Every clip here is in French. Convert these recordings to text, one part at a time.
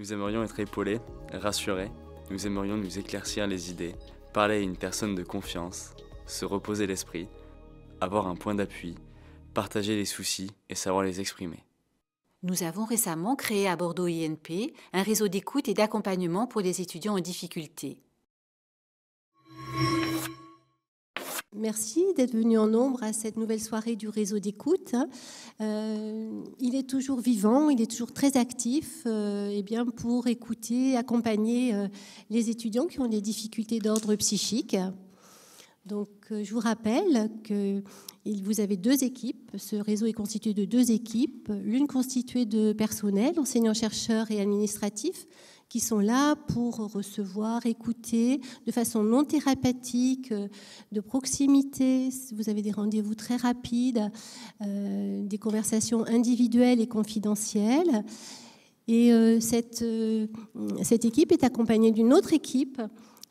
Nous aimerions être épaulés, rassurés, nous aimerions nous éclaircir les idées, parler à une personne de confiance, se reposer l'esprit, avoir un point d'appui, partager les soucis et savoir les exprimer. Nous avons récemment créé à Bordeaux INP un réseau d'écoute et d'accompagnement pour les étudiants en difficulté. Merci d'être venu en nombre à cette nouvelle soirée du réseau d'écoute. Il est toujours vivant, il est toujours très actif pour écouter, accompagner les étudiants qui ont des difficultés d'ordre psychique. Donc, je vous rappelle que vous avez deux équipes. Ce réseau est constitué de deux équipes, l'une constituée de personnel, enseignants-chercheurs et administratifs, qui sont là pour recevoir, écouter de façon non thérapeutique, de proximité. Vous avez des rendez-vous très rapides, des conversations individuelles et confidentielles. Et cette équipe est accompagnée d'une autre équipe,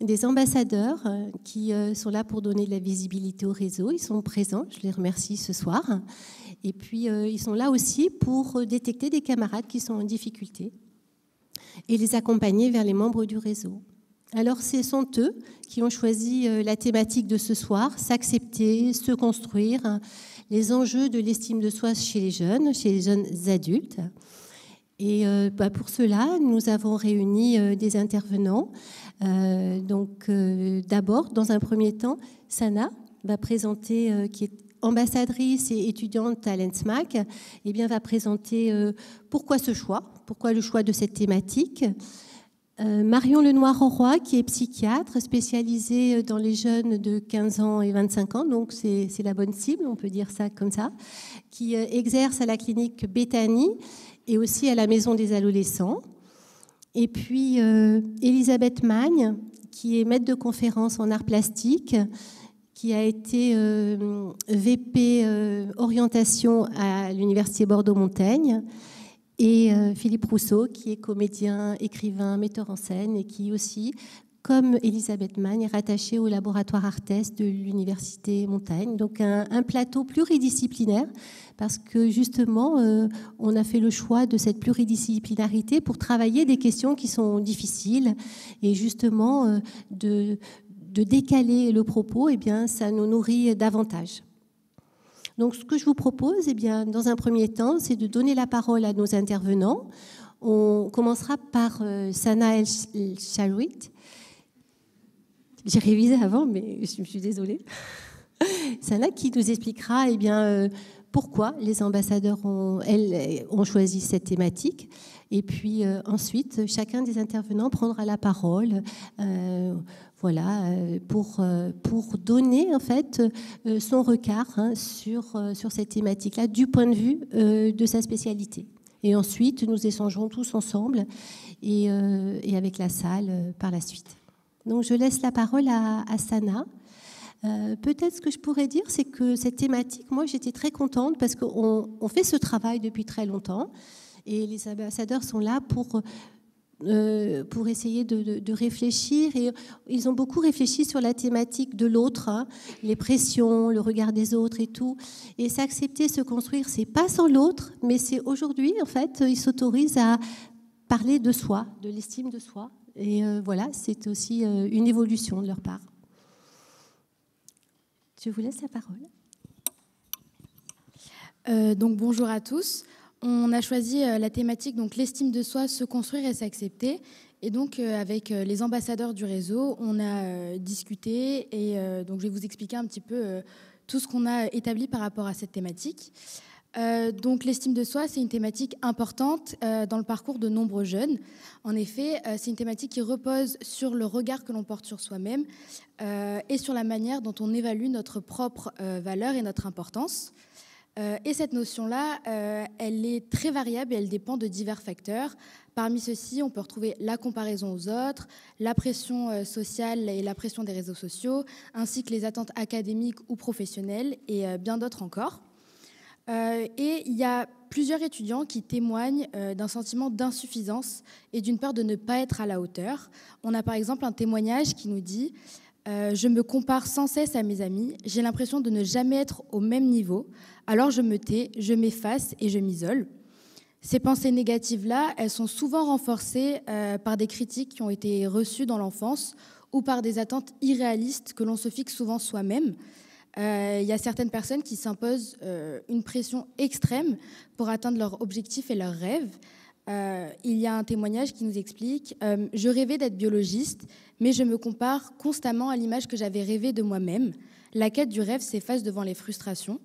des ambassadeurs qui sont là pour donner de la visibilité au réseau. Ils sont présents, je les remercie ce soir. Et puis, ils sont là aussi pour détecter des camarades qui sont en difficulté et les accompagner vers les membres du réseau. Alors, ce sont eux qui ont choisi la thématique de ce soir, s'accepter, se construire, les enjeux de l'estime de soi chez les jeunes adultes. Et pour cela, nous avons réuni des intervenants. D'abord, dans un premier temps, Sana va présenter, qui est ambassadrice et étudiante à l'ENSMAC, va présenter pourquoi ce choix, pourquoi le choix de cette thématique. Marion Lenoir-Roy, qui est psychiatre spécialisée dans les jeunes de 15 ans et 25 ans, donc c'est la bonne cible, on peut dire ça comme ça, qui exerce à la clinique Bethany et aussi à la maison des adolescents. Et puis Elisabeth Magne, qui est maître de conférence en arts plastiques, qui a été VP orientation à l'Université Bordeaux-Montaigne, et Philippe Rousseau, qui est comédien, écrivain, metteur en scène, et qui aussi, comme Elisabeth Magne, est rattaché au laboratoire Artes de l'Université Montaigne. Donc un plateau pluridisciplinaire, parce que justement, on a fait le choix de cette pluridisciplinarité pour travailler des questions qui sont difficiles, et justement de décaler le propos, ça nous nourrit davantage. Donc, ce que je vous propose, dans un premier temps, c'est de donner la parole à nos intervenants. On commencera par Sana El-Sharouit. J'ai révisé avant, mais je suis désolée. Sana qui nous expliquera pourquoi les ambassadeurs ont choisi cette thématique. Et puis ensuite, chacun des intervenants prendra la parole pour donner en fait son regard sur cette thématique-là du point de vue de sa spécialité. Et ensuite, nous échangerons tous ensemble et avec la salle par la suite. Donc, je laisse la parole à Sana. Peut-être ce que je pourrais dire, c'est que cette thématique, moi, j'étais très contente parce qu'on fait ce travail depuis très longtemps et les ambassadeurs sont là pour essayer de réfléchir. Et ils ont beaucoup réfléchi sur la thématique de l'autre, les pressions, le regard des autres et tout. Et s'accepter, se construire, c'est pas sans l'autre, mais c'est aujourd'hui, en fait, ils s'autorisent à parler de soi, de l'estime de soi. Et c'est aussi une évolution de leur part. Je vous laisse la parole. Donc bonjour à tous. On a choisi la thématique, donc l'estime de soi, se construire et s'accepter. Et donc avec les ambassadeurs du réseau, on a discuté et donc je vais vous expliquer un petit peu tout ce qu'on a établi par rapport à cette thématique. Donc l'estime de soi, c'est une thématique importante dans le parcours de nombreux jeunes. En effet, c'est une thématique qui repose sur le regard que l'on porte sur soi-même et sur la manière dont on évalue notre propre valeur et notre importance. Et cette notion-là, elle est très variable et elle dépend de divers facteurs. Parmi ceux-ci, on peut retrouver la comparaison aux autres, la pression sociale et la pression des réseaux sociaux, ainsi que les attentes académiques ou professionnelles et bien d'autres encore. Et il y a plusieurs étudiants qui témoignent d'un sentiment d'insuffisance et d'une peur de ne pas être à la hauteur. On a par exemple un témoignage qui nous dit « Je me compare sans cesse à mes amis, j'ai l'impression de ne jamais être au même niveau, alors je me tais, je m'efface et je m'isole ». Ces pensées négatives-là, elles sont souvent renforcées par des critiques qui ont été reçues dans l'enfance ou par des attentes irréalistes que l'on se fixe souvent soi-même. Il y a certaines personnes qui s'imposent une pression extrême pour atteindre leurs objectifs et leurs rêves. Il y a un témoignage qui nous explique « Je rêvais d'être biologiste, mais je me compare constamment à l'image que j'avais rêvée de moi-même. La quête du rêve s'efface devant les frustrations. »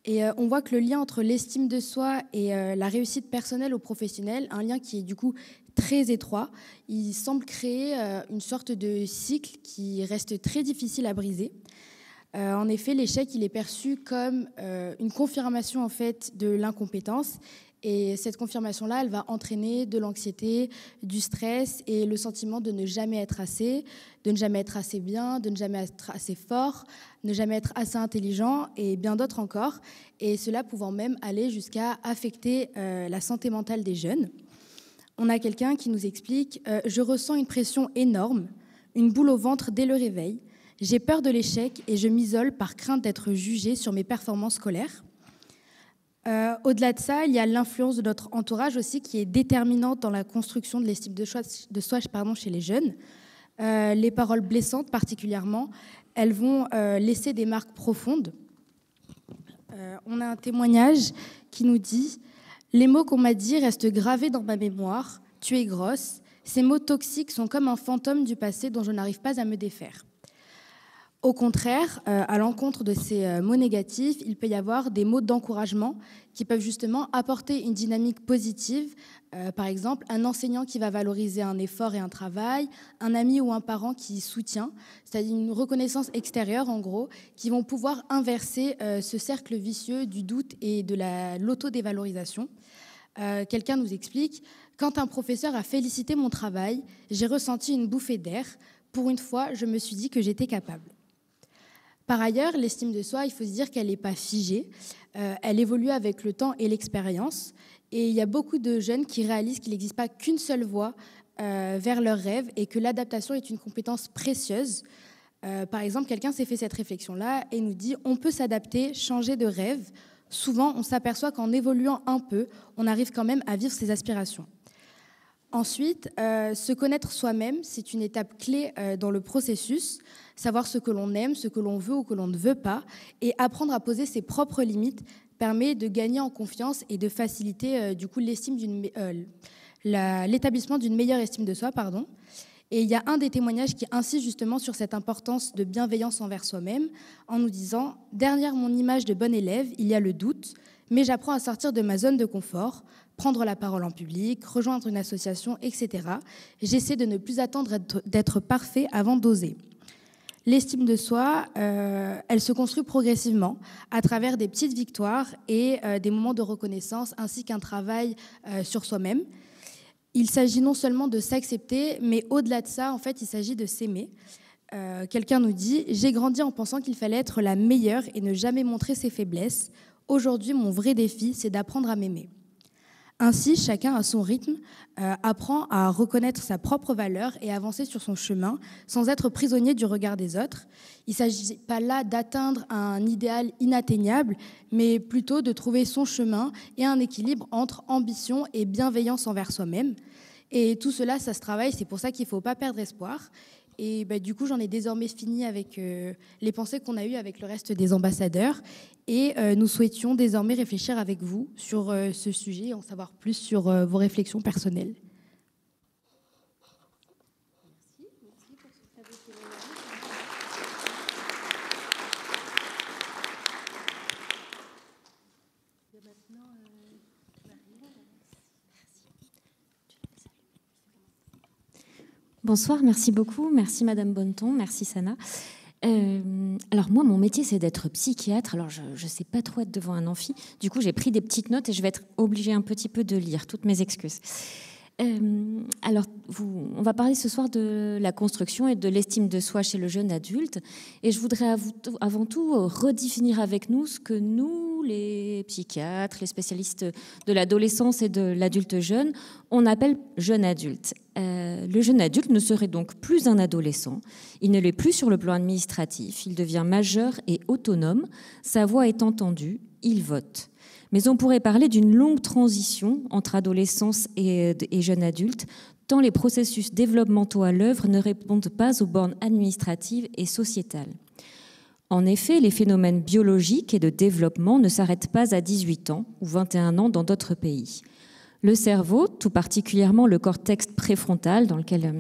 Et on voit que le lien entre l'estime de soi et la réussite personnelle ou professionnelle, un lien qui est du coup très étroit, il semble créer une sorte de cycle qui reste très difficile à briser. En effet, l'échec, il est perçu comme une confirmation en fait de l'incompétence. Et cette confirmation-là, elle va entraîner de l'anxiété, du stress et le sentiment de ne jamais être assez, de ne jamais être assez bien, de ne jamais être assez fort, ne jamais être assez intelligent et bien d'autres encore. Et cela pouvant même aller jusqu'à affecter la santé mentale des jeunes. On a quelqu'un qui nous explique « Je ressens une pression énorme, une boule au ventre dès le réveil. J'ai peur de l'échec et je m'isole par crainte d'être jugée sur mes performances scolaires. » Au-delà de ça, il y a l'influence de notre entourage aussi qui est déterminante dans la construction de l'estime de soi chez les jeunes. Les paroles blessantes particulièrement, elles vont laisser des marques profondes. On a un témoignage qui nous dit « Les mots qu'on m'a dit restent gravés dans ma mémoire. Tu es grosse. Ces mots toxiques sont comme un fantôme du passé dont je n'arrive pas à me défaire. » Au contraire, à l'encontre de ces mots négatifs, il peut y avoir des mots d'encouragement qui peuvent justement apporter une dynamique positive. Par exemple, un enseignant qui va valoriser un effort et un travail, un ami ou un parent qui soutient, c'est-à-dire une reconnaissance extérieure en gros, qui vont pouvoir inverser ce cercle vicieux du doute et de l'autodévalorisation. Quelqu'un nous explique « Quand un professeur a félicité mon travail, j'ai ressenti une bouffée d'air. Pour une fois, je me suis dit que j'étais capable. » Par ailleurs, l'estime de soi, il faut se dire qu'elle n'est pas figée. Elle évolue avec le temps et l'expérience. Et il y a beaucoup de jeunes qui réalisent qu'il n'existe pas qu'une seule voie vers leurs rêves et que l'adaptation est une compétence précieuse. Par exemple, quelqu'un s'est fait cette réflexion-là et nous dit « On peut s'adapter, changer de rêve. Souvent, on s'aperçoit qu'en évoluant un peu, on arrive quand même à vivre ses aspirations. » Ensuite, se connaître soi-même, c'est une étape clé dans le processus, savoir ce que l'on aime, ce que l'on veut ou que l'on ne veut pas, et apprendre à poser ses propres limites permet de gagner en confiance et de faciliter du coup l'établissement d'une meilleure estime de soi. Et il y a un des témoignages qui insiste justement sur cette importance de bienveillance envers soi-même, en nous disant « Derrière mon image de bon élève, il y a le doute, mais j'apprends à sortir de ma zone de confort, prendre la parole en public, rejoindre une association, etc. J'essaie de ne plus attendre d'être parfait avant d'oser. » L'estime de soi, elle se construit progressivement à travers des petites victoires et des moments de reconnaissance ainsi qu'un travail sur soi-même. Il s'agit non seulement de s'accepter, mais au-delà de ça, en fait, il s'agit de s'aimer. Quelqu'un nous dit « J'ai grandi en pensant qu'il fallait être la meilleure et ne jamais montrer ses faiblesses. Aujourd'hui, mon vrai défi, c'est d'apprendre à m'aimer. » Ainsi, chacun à son rythme apprend à reconnaître sa propre valeur et avancer sur son chemin sans être prisonnier du regard des autres. Il ne s'agit pas là d'atteindre un idéal inatteignable, mais plutôt de trouver son chemin et un équilibre entre ambition et bienveillance envers soi-même. Et tout cela, ça se travaille, c'est pour ça qu'il ne faut pas perdre espoir. Et du coup, j'en ai désormais fini avec les pensées qu'on a eues avec le reste des ambassadeurs. Et nous souhaitions désormais réfléchir avec vous sur ce sujet et en savoir plus sur vos réflexions personnelles. Merci pour ce très beau témoignage. Bonsoir, merci beaucoup. Merci Madame Bonneton, merci Sana. Alors moi, mon métier, c'est d'être psychiatre. Alors je ne sais pas trop être devant un amphi. Du coup, j'ai pris des petites notes et je vais être obligée un petit peu de lire. Toutes mes excuses. On va parler ce soir de la construction et de l'estime de soi chez le jeune adulte. Et je voudrais avant tout redéfinir avec nous ce que nous, les psychiatres, les spécialistes de l'adolescence et de l'adulte jeune, on appelle jeune adulte. Le jeune adulte ne serait donc plus un adolescent. Il ne l'est plus sur le plan administratif. Il devient majeur et autonome. Sa voix est entendue. Il vote. Mais on pourrait parler d'une longue transition entre adolescence et jeunes adultes, tant les processus développementaux à l'œuvre ne répondent pas aux bornes administratives et sociétales. En effet, les phénomènes biologiques et de développement ne s'arrêtent pas à 18 ans ou 21 ans dans d'autres pays. Le cerveau, tout particulièrement le cortex préfrontal, dans lequel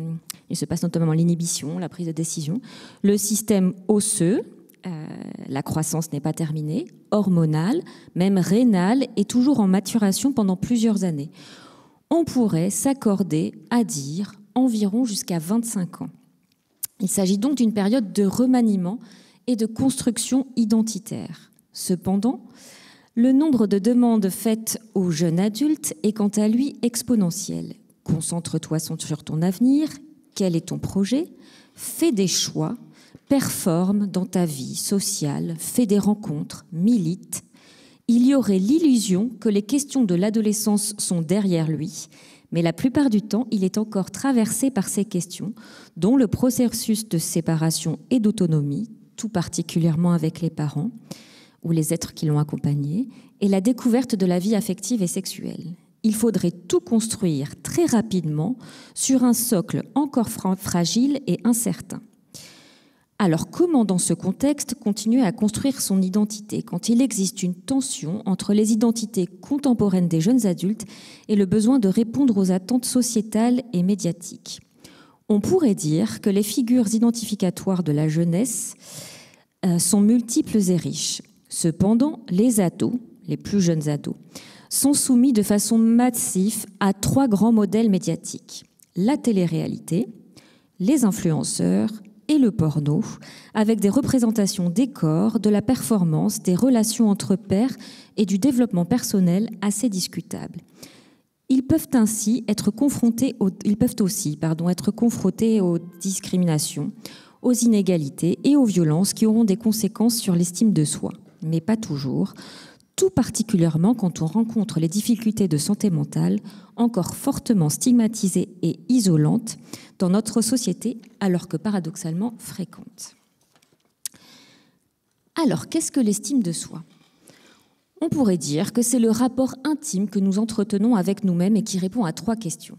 il se passe notamment l'inhibition, la prise de décision, le système osseux, la croissance n'est pas terminée, hormonal, même rénal, est toujours en maturation pendant plusieurs années. On pourrait s'accorder à dire environ jusqu'à 25 ans. Il s'agit donc d'une période de remaniement et de construction identitaire. Cependant, le nombre de demandes faites aux jeunes adultes est quant à lui exponentiel. Concentre-toi sur ton avenir, quel est ton projet, fais des choix, performe dans ta vie sociale, fais des rencontres, milite. Il y aurait l'illusion que les questions de l'adolescence sont derrière lui, mais la plupart du temps, il est encore traversé par ces questions, dont le processus de séparation et d'autonomie, tout particulièrement avec les parents ou les êtres qui l'ont accompagné, et la découverte de la vie affective et sexuelle. Il faudrait tout construire très rapidement sur un socle encore fragile et incertain. Alors comment, dans ce contexte, continuer à construire son identité quand il existe une tension entre les identités contemporaines des jeunes adultes et le besoin de répondre aux attentes sociétales et médiatiques ? On pourrait dire que les figures identificatoires de la jeunesse sont multiples et riches. Cependant, les ados, les plus jeunes ados, sont soumis de façon massive à 3 grands modèles médiatiques. La télé-réalité, les influenceurs et le porno, avec des représentations des corps, de la performance, des relations entre pairs et du développement personnel assez discutables. Ils peuvent aussi être confrontés aux discriminations, aux inégalités et aux violences qui auront des conséquences sur l'estime de soi, mais pas toujours, tout particulièrement quand on rencontre les difficultés de santé mentale encore fortement stigmatisées et isolantes dans notre société, alors que paradoxalement fréquentes. Alors, qu'est-ce que l'estime de soi ? On pourrait dire que c'est le rapport intime que nous entretenons avec nous-mêmes et qui répond à 3 questions.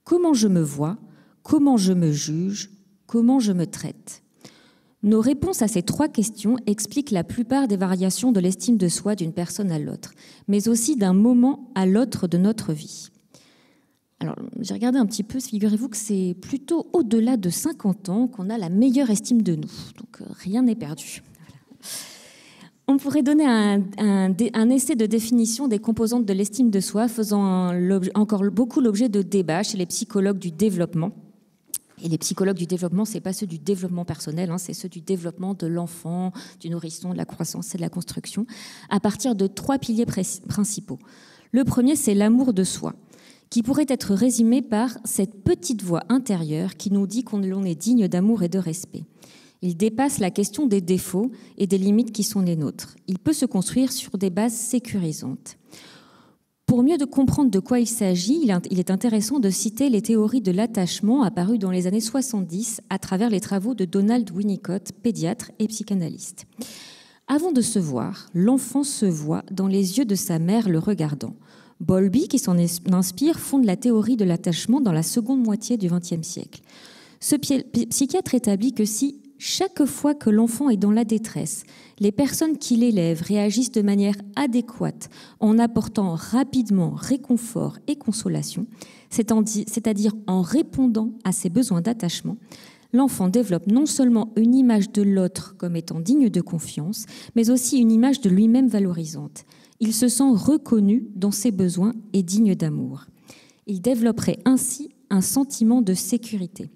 Comment je me vois ? Comment je me juge ? Comment je me traite ? Nos réponses à ces 3 questions expliquent la plupart des variations de l'estime de soi d'une personne à l'autre, mais aussi d'un moment à l'autre de notre vie. Alors, j'ai regardé un petit peu, figurez-vous que c'est plutôt au-delà de 50 ans qu'on a la meilleure estime de nous, donc rien n'est perdu. Voilà. On pourrait donner un essai de définition des composantes de l'estime de soi, faisant encore beaucoup l'objet de débats chez les psychologues du développement. Et les psychologues du développement, ce n'est pas ceux du développement personnel, c'est ceux du développement de l'enfant, du nourrisson, de la croissance et de la construction, à partir de 3 piliers principaux. Le premier, c'est l'amour de soi, qui pourrait être résumé par cette petite voix intérieure qui nous dit qu'on est digne d'amour et de respect. Il dépasse la question des défauts et des limites qui sont les nôtres. Il peut se construire sur des bases sécurisantes. Pour mieux comprendre de quoi il s'agit, il est intéressant de citer les théories de l'attachement apparues dans les années 70 à travers les travaux de Donald Winnicott, pédiatre et psychanalyste. Avant de se voir, l'enfant se voit dans les yeux de sa mère le regardant. Bowlby, qui s'en inspire, fonde la théorie de l'attachement dans la seconde moitié du XXe siècle. Ce psychiatre établit que si, chaque fois que l'enfant est dans la détresse, les personnes qui l'élèvent réagissent de manière adéquate en apportant rapidement réconfort et consolation, c'est-à-dire en répondant à ses besoins d'attachement, l'enfant développe non seulement une image de l'autre comme étant digne de confiance, mais aussi une image de lui-même valorisante. Il se sent reconnu dans ses besoins et digne d'amour. Il développerait ainsi un sentiment de sécurité.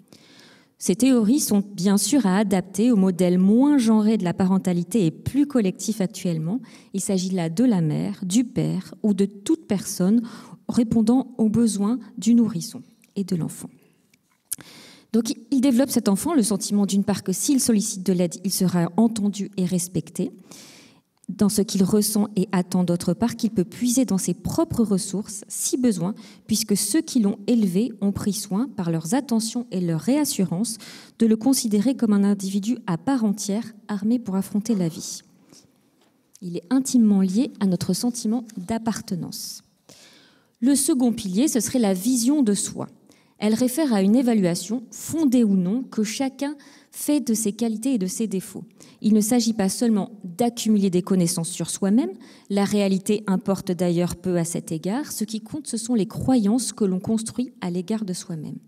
Ces théories sont bien sûr à adapter au modèle moins genré de la parentalité et plus collectif actuellement. Il s'agit là de la mère, du père ou de toute personne répondant aux besoins du nourrisson et de l'enfant. Donc il développe cet enfant le sentiment d'une part que s'il sollicite de l'aide, il sera entendu et respecté dans ce qu'il ressent et attend, d'autre part qu'il peut puiser dans ses propres ressources si besoin, puisque ceux qui l'ont élevé ont pris soin, par leurs attentions et leur réassurance, de le considérer comme un individu à part entière, armé pour affronter la vie. Il est intimement lié à notre sentiment d'appartenance. Le second pilier, ce serait la vision de soi. Elle réfère à une évaluation, fondée ou non, que chacun fait de ses qualités et de ses défauts. Il ne s'agit pas seulement d'accumuler des connaissances sur soi-même, la réalité importe d'ailleurs peu à cet égard, ce qui compte, ce sont les croyances que l'on construit à l'égard de soi-même.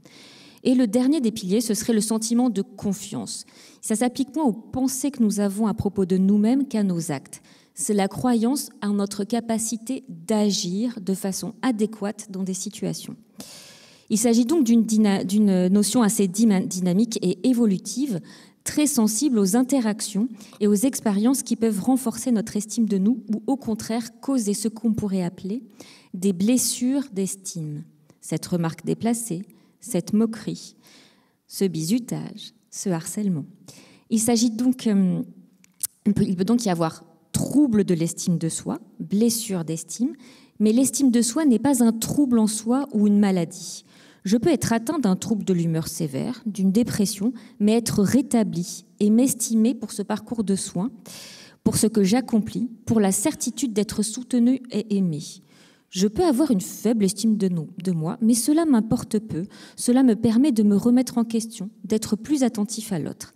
Et le dernier des piliers, ce serait le sentiment de confiance. Ça s'applique moins aux pensées que nous avons à propos de nous-mêmes qu'à nos actes. C'est la croyance en notre capacité d'agir de façon adéquate dans des situations. Il s'agit donc d'une notion assez dynamique et évolutive, très sensible aux interactions et aux expériences qui peuvent renforcer notre estime de nous ou au contraire causer ce qu'on pourrait appeler des blessures d'estime. Cette remarque déplacée, cette moquerie, ce bizutage, ce harcèlement. Il peut donc y avoir trouble de l'estime de soi, blessure d'estime, mais l'estime de soi n'est pas un trouble en soi ou une maladie. Je peux être atteint d'un trouble de l'humeur sévère, d'une dépression, mais être rétabli et m'estimer pour ce parcours de soins, pour ce que j'accomplis, pour la certitude d'être soutenu et aimé. Je peux avoir une faible estime de moi, mais cela m'importe peu. Cela me permet de me remettre en question, d'être plus attentif à l'autre.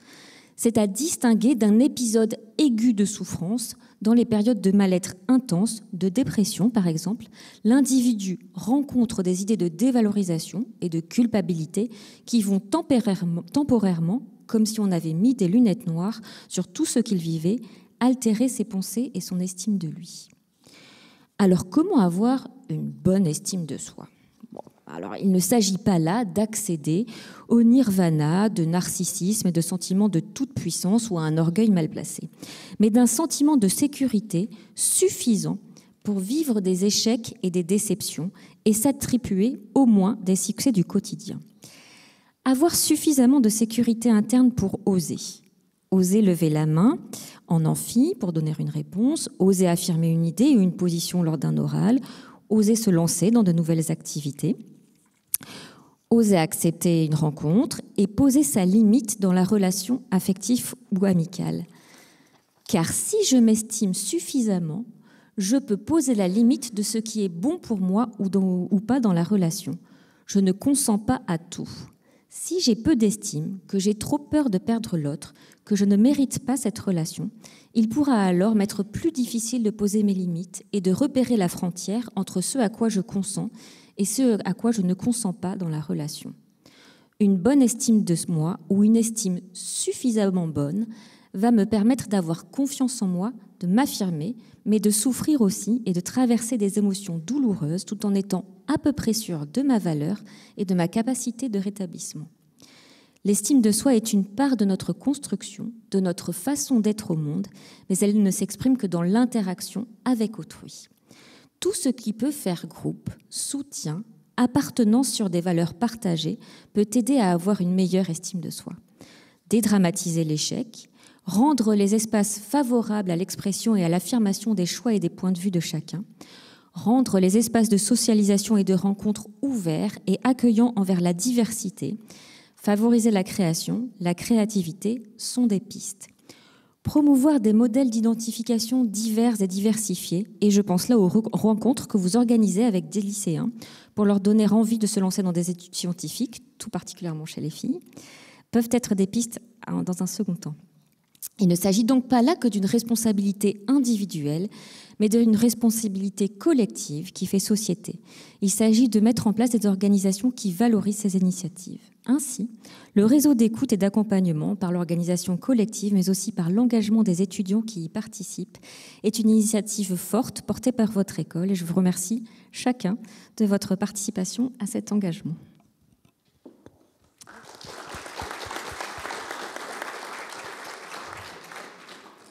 C'est à distinguer d'un épisode aigu de souffrance. Dans les périodes de mal-être intense, de dépression par exemple, l'individu rencontre des idées de dévalorisation et de culpabilité qui vont temporairement, comme si on avait mis des lunettes noires sur tout ce qu'il vivait, altérer ses pensées et son estime de lui. Alors, comment avoir une bonne estime de soi ? Alors, il ne s'agit pas là d'accéder au nirvana, de narcissisme et de sentiment de toute puissance ou à un orgueil mal placé, mais d'un sentiment de sécurité suffisant pour vivre des échecs et des déceptions et s'attribuer au moins des succès du quotidien. Avoir suffisamment de sécurité interne pour oser. Oser lever la main en amphi pour donner une réponse, oser affirmer une idée ou une position lors d'un oral, oser se lancer dans de nouvelles activités, oser accepter une rencontre et poser sa limite dans la relation affective ou amicale. Car si je m'estime suffisamment, je peux poser la limite de ce qui est bon pour moi ou pas dans la relation. Je ne consens pas à tout. Si j'ai peu d'estime, que j'ai trop peur de perdre l'autre, que je ne mérite pas cette relation, il pourra alors m'être plus difficile de poser mes limites et de repérer la frontière entre ce à quoi je consens et ce à quoi je ne consens pas dans la relation. Une bonne estime de moi ou une estime suffisamment bonne va me permettre d'avoir confiance en moi, de m'affirmer, mais de souffrir aussi et de traverser des émotions douloureuses tout en étant à peu près sûre de ma valeur et de ma capacité de rétablissement. L'estime de soi est une part de notre construction, de notre façon d'être au monde, mais elle ne s'exprime que dans l'interaction avec autrui. Tout ce qui peut faire groupe, soutien, appartenance sur des valeurs partagées peut aider à avoir une meilleure estime de soi. Dédramatiser l'échec, rendre les espaces favorables à l'expression et à l'affirmation des choix et des points de vue de chacun, rendre les espaces de socialisation et de rencontres ouverts et accueillants envers la diversité, favoriser la création, la créativité sont des pistes. Promouvoir des modèles d'identification divers et diversifiés, et je pense là aux rencontres que vous organisez avec des lycéens pour leur donner envie de se lancer dans des études scientifiques, tout particulièrement chez les filles, peuvent être des pistes dans un second temps. Il ne s'agit donc pas là que d'une responsabilité individuelle, mais d'une responsabilité collective qui fait société. Il s'agit de mettre en place des organisations qui valorisent ces initiatives. Ainsi, le réseau d'écoute et d'accompagnement par l'organisation collective, mais aussi par l'engagement des étudiants qui y participent, est une initiative forte portée par votre école et je vous remercie chacun de votre participation à cet engagement.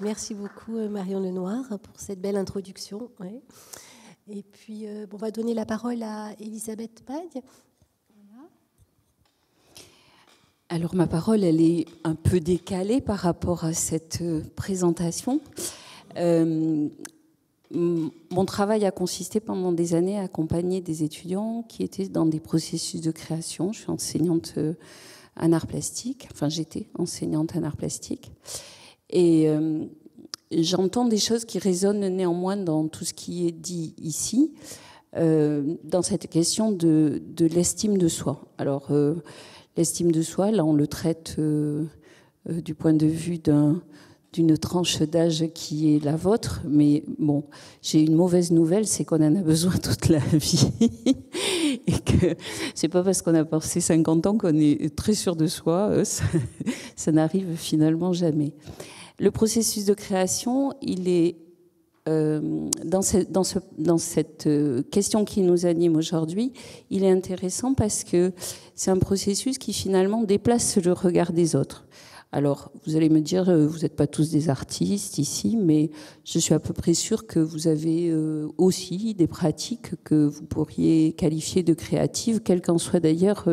Merci beaucoup Marion Lenoir pour cette belle introduction. Ouais. Et puis on va donner la parole à Elisabeth Pagne. Voilà. Alors ma parole, elle est un peu décalée par rapport à cette présentation. Mon travail a consisté pendant des années à accompagner des étudiants qui étaient dans des processus de création. Je suis enseignante en art plastique, enfin j'étais enseignante en art plastique. Et j'entends des choses qui résonnent néanmoins dans tout ce qui est dit ici, dans cette question de l'estime de soi. Alors, l'estime de soi, là, on le traite du point de vue d'une tranche d'âge qui est la vôtre, mais bon, j'ai une mauvaise nouvelle, c'est qu'on en a besoin toute la vie, et que c'est pas parce qu'on a passé 50 ans qu'on est très sûr de soi, ça n'arrive finalement jamais. Le processus de création, il est dans cette question qui nous anime aujourd'hui, il est intéressant parce que c'est un processus qui finalement déplace le regard des autres. Alors, vous allez me dire, vous n'êtes pas tous des artistes ici, mais je suis à peu près sûre que vous avez aussi des pratiques que vous pourriez qualifier de créatives, quelle qu'en soit d'ailleurs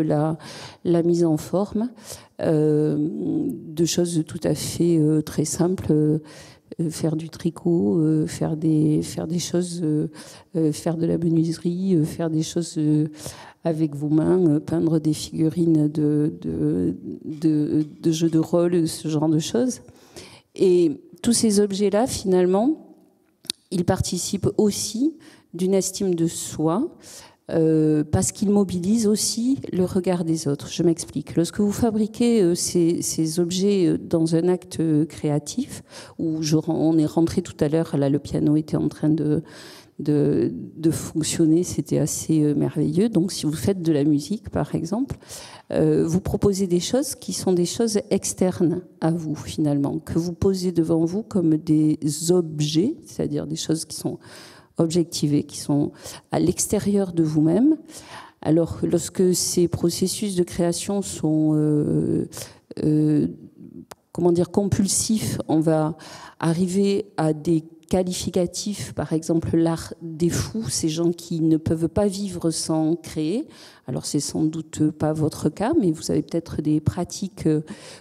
la mise en forme, de choses tout à fait très simples. Faire du tricot, faire des choses, faire de la menuiserie, faire des choses avec vos mains, peindre des figurines de jeux de rôle, ce genre de choses. Et tous ces objets-là, finalement, ils participent aussi d'une estime de soi, parce qu'ils mobilisent aussi le regard des autres. Je m'explique. Lorsque vous fabriquez ces objets dans un acte créatif, où on est rentré tout à l'heure, là le piano était en train de fonctionner, c'était assez merveilleux. Donc si vous faites de la musique, par exemple, vous proposez des choses qui sont des choses externes à vous, finalement, que vous posez devant vous comme des objets, c'est-à-dire des choses qui sont objectivés, qui sont à l'extérieur de vous-même. Alors, lorsque ces processus de création sont, compulsifs, on va arriver à des qualificatifs, par exemple l'art des fous, ces gens qui ne peuvent pas vivre sans créer. Alors c'est sans doute pas votre cas, mais vous avez peut-être des pratiques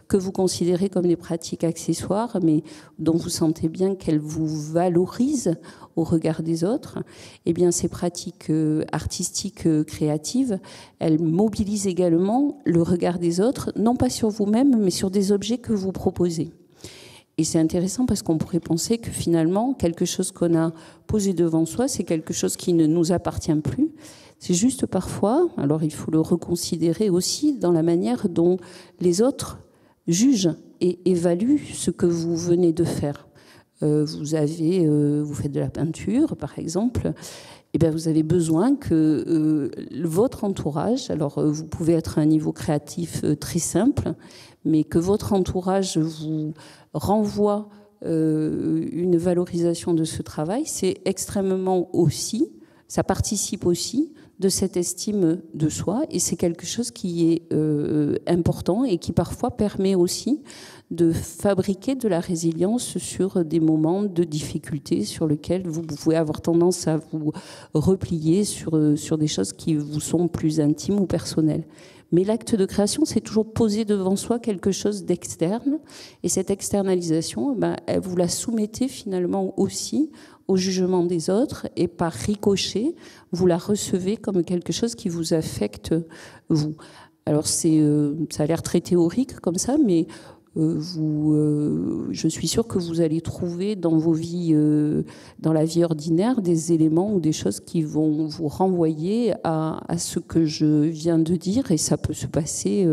que vous considérez comme des pratiques accessoires, mais dont vous sentez bien qu'elles vous valorisent au regard des autres. Eh bien, ces pratiques artistiques créatives, elles mobilisent également le regard des autres, non pas sur vous-même, mais sur des objets que vous proposez. Et c'est intéressant parce qu'on pourrait penser que finalement, quelque chose qu'on a posé devant soi, c'est quelque chose qui ne nous appartient plus. C'est juste parfois, alors il faut le reconsidérer aussi dans la manière dont les autres jugent et évaluent ce que vous venez de faire. Vous faites de la peinture, par exemple. Eh bien, vous avez besoin que votre entourage, alors vous pouvez être à un niveau créatif très simple, mais que votre entourage vous renvoie une valorisation de ce travail, c'est extrêmement aussi, ça participe aussi de cette estime de soi, et c'est quelque chose qui est important et qui parfois permet aussi de fabriquer de la résilience sur des moments de difficulté sur lesquels vous pouvez avoir tendance à vous replier sur des choses qui vous sont plus intimes ou personnelles. Mais l'acte de création, c'est toujours poser devant soi quelque chose d'externe, et cette externalisation, vous la soumettez finalement aussi au jugement des autres, et par ricochet, vous la recevez comme quelque chose qui vous affecte, vous. Alors, ça a l'air très théorique comme ça, mais je suis sûre que vous allez trouver dans vos vies, dans la vie ordinaire, des éléments ou des choses qui vont vous renvoyer à ce que je viens de dire, et ça peut se passer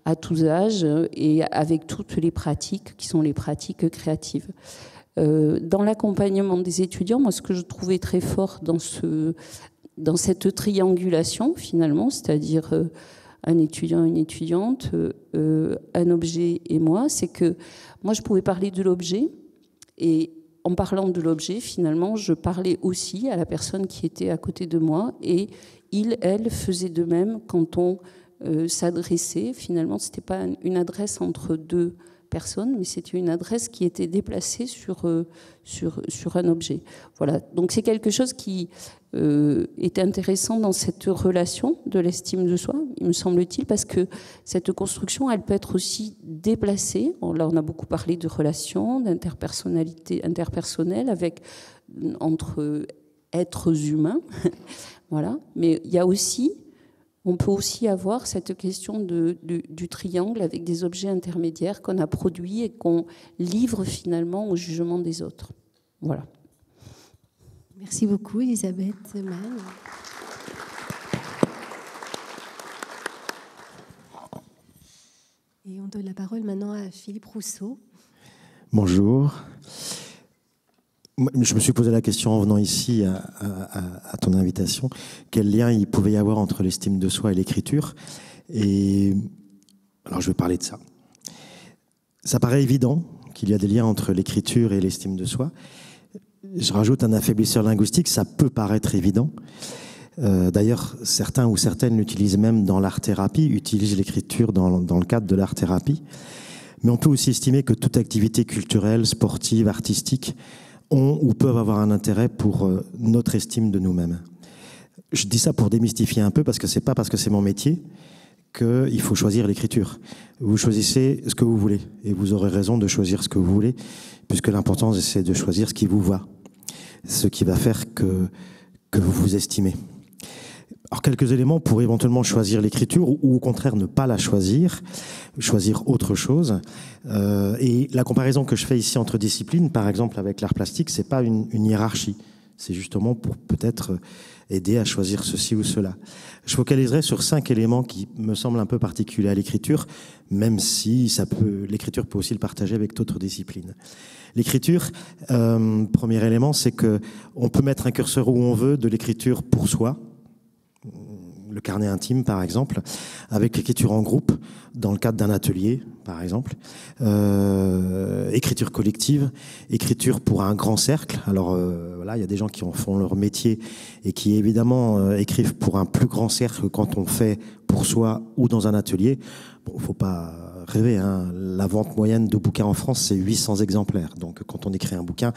à tous âges et avec toutes les pratiques qui sont les pratiques créatives. Dans l'accompagnement des étudiants, moi, ce que je trouvais très fort dans cette triangulation, finalement, c'est-à-dire un étudiant, une étudiante, un objet et moi, c'est que moi, je pouvais parler de l'objet, et en parlant de l'objet, finalement, je parlais aussi à la personne qui était à côté de moi, et elle faisait de même quand on s'adressait. Finalement, ce n'était pas une adresse entre deux personne, mais c'était une adresse qui était déplacée sur un objet. Voilà. Donc c'est quelque chose qui est intéressant dans cette relation de l'estime de soi, il me semble-t-il, parce que cette construction, elle peut être aussi déplacée. Là, on a beaucoup parlé de relations, d'interpersonnalité, interpersonnelle entre êtres humains. Voilà. Mais il y a aussi, on peut aussi avoir cette question du triangle avec des objets intermédiaires qu'on a produits et qu'on livre finalement au jugement des autres. Voilà. Merci beaucoup, Elisabeth Mann. Et on donne la parole maintenant à Philippe Rousseau. Bonjour. Je me suis posé la question en venant ici à ton invitation, quel lien il pouvait y avoir entre l'estime de soi et l'écriture. Et alors je vais parler de ça. Ça paraît évident qu'il y a des liens entre l'écriture et l'estime de soi. Je rajoute un affaiblisseur linguistique, ça peut paraître évident. D'ailleurs, certains ou certaines l'utilisent même dans l'art-thérapie, utilisent l'écriture dans le cadre de l'art-thérapie. Mais on peut aussi estimer que toute activité culturelle, sportive, artistique ont ou peuvent avoir un intérêt pour notre estime de nous-mêmes. Je dis ça pour démystifier un peu, parce que c'est pas parce que c'est mon métier qu'il faut choisir l'écriture. Vous choisissez ce que vous voulez, et vous aurez raison de choisir ce que vous voulez, puisque l'important c'est de choisir ce qui vous va, ce qui va faire que vous vous estimez. Alors quelques éléments pour éventuellement choisir l'écriture ou au contraire ne pas la choisir autre chose. Et la comparaison que je fais ici entre disciplines, par exemple avec l'art plastique, c'est pas une hiérarchie. C'est justement pour peut-être aider à choisir ceci ou cela. Je focaliserai sur 5 éléments qui me semblent un peu particuliers à l'écriture, même si l'écriture peut aussi le partager avec d'autres disciplines. L'écriture, premier élément, c'est que on peut mettre un curseur où on veut de l'écriture pour soi. Le carnet intime, par exemple, avec l'écriture en groupe, dans le cadre d'un atelier, par exemple. Écriture collective, écriture pour un grand cercle. Alors voilà, il y a des gens qui en font leur métier et qui évidemment écrivent pour un plus grand cercle quand on fait pour soi ou dans un atelier. Bon, faut pas rêver, hein. La vente moyenne de bouquins en France, c'est 800 exemplaires. Donc quand on écrit un bouquin,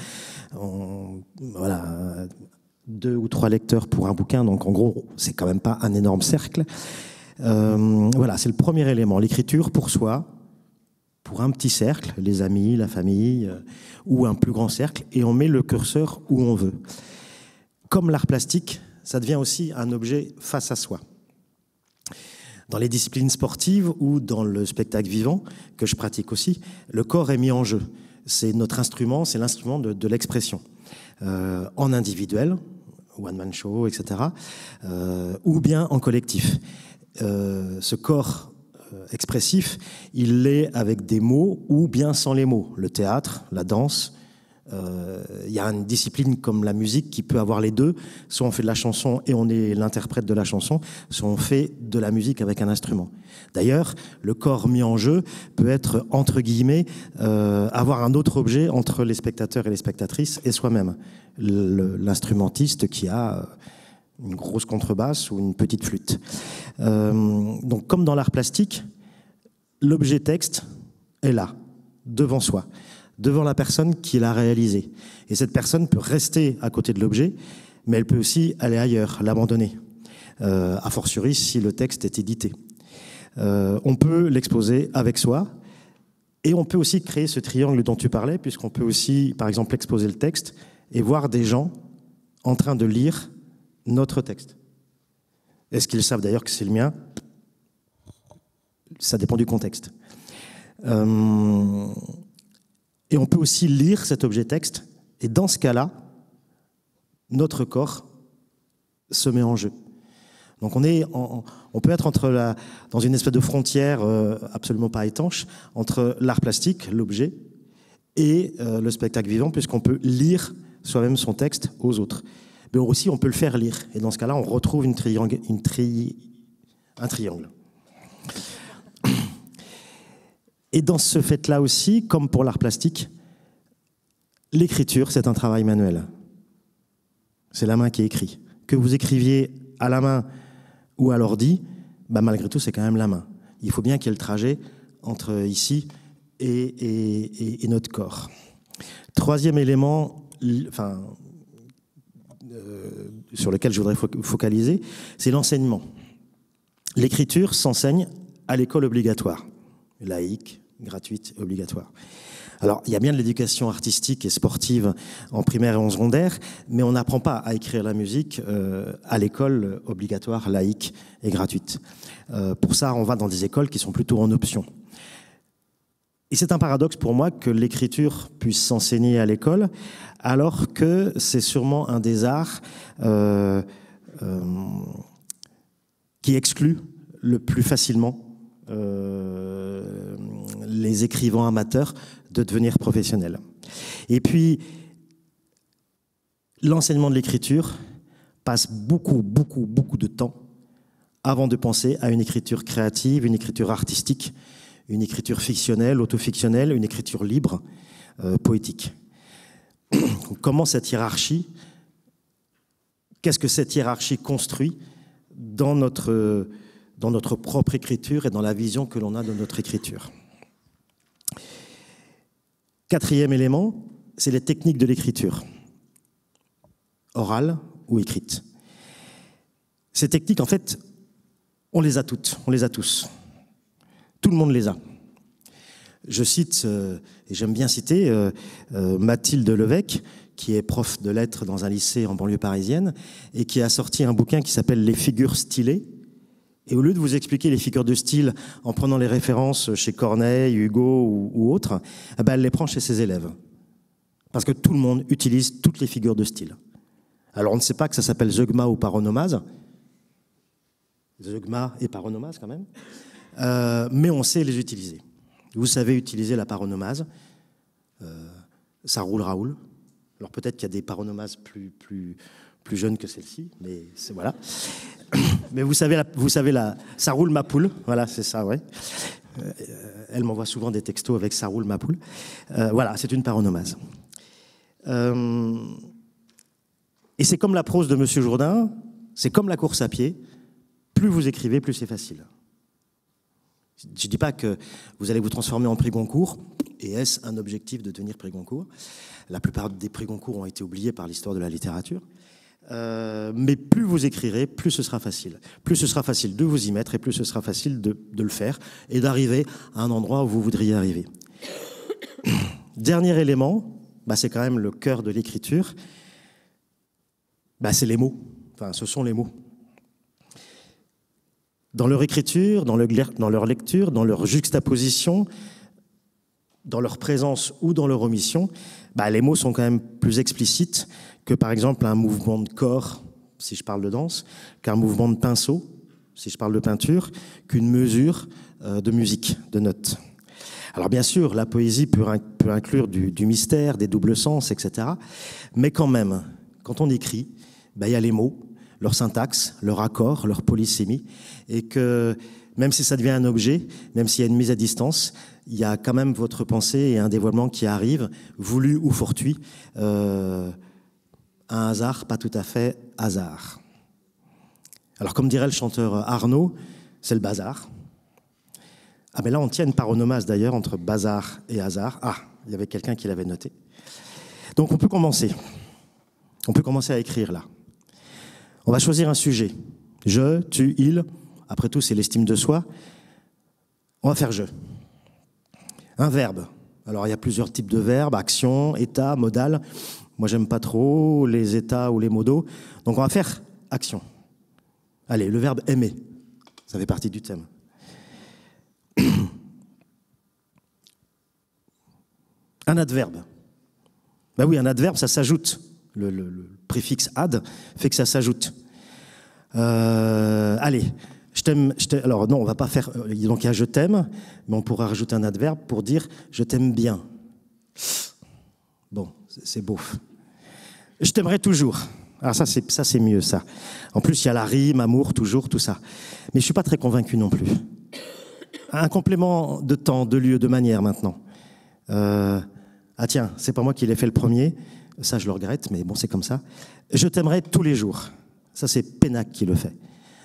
voilà, 2 ou 3 lecteurs pour un bouquin, donc en gros, c'est quand même pas un énorme cercle. Voilà, c'est le premier élément, l'écriture pour soi, pour un petit cercle, les amis, la famille, ou un plus grand cercle, et on met le curseur où on veut. Comme l'art plastique, ça devient aussi un objet face à soi. Dans les disciplines sportives ou dans le spectacle vivant, que je pratique aussi, le corps est mis en jeu. C'est notre instrument, c'est l'instrument de l'expression. En individuel, one-man show, etc., ou bien en collectif. Ce corps expressif, il l'est avec des mots ou bien sans les mots. Le théâtre, la danse, il y a une discipline comme la musique qui peut avoir les deux. Soit on fait de la chanson et on est l'interprète de la chanson, soit on fait de la musique avec un instrument. D'ailleurs, le corps mis en jeu peut être, entre guillemets, avoir un autre objet entre les spectateurs et les spectatrices et soi-même. L'instrumentiste qui a une grosse contrebasse ou une petite flûte. Donc, comme dans l'art plastique, l'objet texte est là, devant soi, devant la personne qui l'a réalisé. Et cette personne peut rester à côté de l'objet, mais elle peut aussi aller ailleurs, l'abandonner, a fortiori si le texte est édité. On peut l'exposer avec soi, et on peut aussi créer ce triangle dont tu parlais, puisqu'on peut aussi, par exemple, exposer le texte et voir des gens en train de lire notre texte. Est-ce qu'ils savent d'ailleurs que c'est le mien? Ça dépend du contexte. Et on peut aussi lire cet objet texte, et dans ce cas-là, notre corps se met en jeu. Donc on peut être dans une espèce de frontière absolument pas étanche entre l'art plastique, l'objet, et le spectacle vivant, puisqu'on peut lire soi-même son texte aux autres. Mais aussi, on peut le faire lire. Et dans ce cas-là, on retrouve un triangle. Et dans ce fait-là aussi, comme pour l'art plastique, l'écriture, c'est un travail manuel. C'est la main qui écrit. Que vous écriviez à la main ou à l'ordi, malgré tout, c'est quand même la main. Il faut bien qu'il y ait le trajet entre ici et notre corps. Troisième élément, sur lequel je voudrais focaliser, c'est l'enseignement. L'écriture s'enseigne à l'école obligatoire, laïque, gratuite et obligatoire. Alors, il y a bien de l'éducation artistique et sportive en primaire et en secondaire, mais on n'apprend pas à écrire la musique à l'école obligatoire, laïque et gratuite. Pour ça, on va dans des écoles qui sont plutôt en option. Et c'est un paradoxe pour moi que l'écriture puisse s'enseigner à l'école, alors que c'est sûrement un des arts qui exclut le plus facilement les écrivains amateurs de devenir professionnels. Et puis, l'enseignement de l'écriture passe beaucoup de temps avant de penser à une écriture créative, une écriture artistique, une écriture fictionnelle, autofictionnelle, une écriture libre, poétique. Comment cette hiérarchie, qu'est-ce que cette hiérarchie construit dans notre propre écriture et dans la vision que l'on a de notre écriture? Quatrième élément, c'est les techniques de l'écriture, orale ou écrite. Ces techniques, en fait, on les a toutes, on les a tous. Tout le monde les a. Je cite, et j'aime bien citer, Mathilde Levesque, qui est prof de lettres dans un lycée en banlieue parisienne, et qui a sorti un bouquin qui s'appelle « Les figures stylées ». Et au lieu de vous expliquer les figures de style en prenant les références chez Corneille, Hugo ou autres, eh ben elle les prend chez ses élèves. Parce que tout le monde utilise toutes les figures de style. Alors on ne sait pas que ça s'appelle zeugma ou paronomase. Zeugma et paronomase quand même. Mais on sait les utiliser. Vous savez utiliser la paronomase. Ça roule Raoul. Alors peut-être qu'il y a des paronomases plus jeunes que celle-ci, mais c'est voilà. Mais vous savez ça roule ma poule. Voilà, c'est ça, ouais. Elle m'envoie souvent des textos avec ça roule ma poule. Voilà, c'est une paronomase. Et c'est comme la prose de Monsieur Jourdain, c'est comme la course à pied. Plus vous écrivez, plus c'est facile. Je ne dis pas que vous allez vous transformer en prix Goncourt, et est-ce un objectif de devenir prix Goncourt? La plupart des prix Goncourt ont été oubliés par l'histoire de la littérature. Mais plus vous écrirez, plus ce sera facile. Plus ce sera facile de vous y mettre et plus ce sera facile de le faire et d'arriver à un endroit où vous voudriez arriver. Dernier élément, c'est quand même le cœur de l'écriture, c'est les mots. Enfin, ce sont les mots. Dans leur écriture, dans leur lecture, dans leur juxtaposition, dans leur présence ou dans leur omission, les mots sont quand même plus explicites que, par exemple, un mouvement de corps, si je parle de danse, qu'un mouvement de pinceau, si je parle de peinture, qu'une mesure de musique, de notes. Alors bien sûr, la poésie peut inclure du mystère, des doubles sens, etc. Mais quand même, quand on écrit, il y a les mots, leur syntaxe, leur accord, leur polysémie, et que même si ça devient un objet, même s'il y a une mise à distance, il y a quand même votre pensée et un dévoilement qui arrive, voulu ou fortuit, un hasard, pas tout à fait hasard. Alors comme dirait le chanteur Arnaud, c'est le bazar. Ah mais là on tient une paronomase d'ailleurs entre bazar et hasard. Ah, il y avait quelqu'un qui l'avait noté. Donc on peut commencer. On peut commencer à écrire là. On va choisir un sujet. Je, tu, il. Après tout, c'est l'estime de soi. On va faire je. Un verbe. Alors, il y a plusieurs types de verbes, action, état, modal. Moi, j'aime pas trop les états ou les modaux. Donc, on va faire action. Allez, le verbe aimer. Ça fait partie du thème. Un adverbe. Oui, un adverbe, ça s'ajoute. Le préfixe ad fait que ça s'ajoute. Allez, je t'aime. Alors non, on va pas faire. Donc il y a je t'aime, mais on pourra rajouter un adverbe pour dire je t'aime bien. Bon, c'est beau. Je t'aimerai toujours. Alors ça c'est mieux ça. En plus il y a la rime, amour, toujours, tout ça. Mais je suis pas très convaincu non plus. Un complément de temps, de lieu, de manière maintenant. Ah tiens, c'est pas moi qui l'ai fait le premier. Ça, je le regrette, mais bon, c'est comme ça. Je t'aimerai tous les jours. Ça, c'est Pénac qui le fait.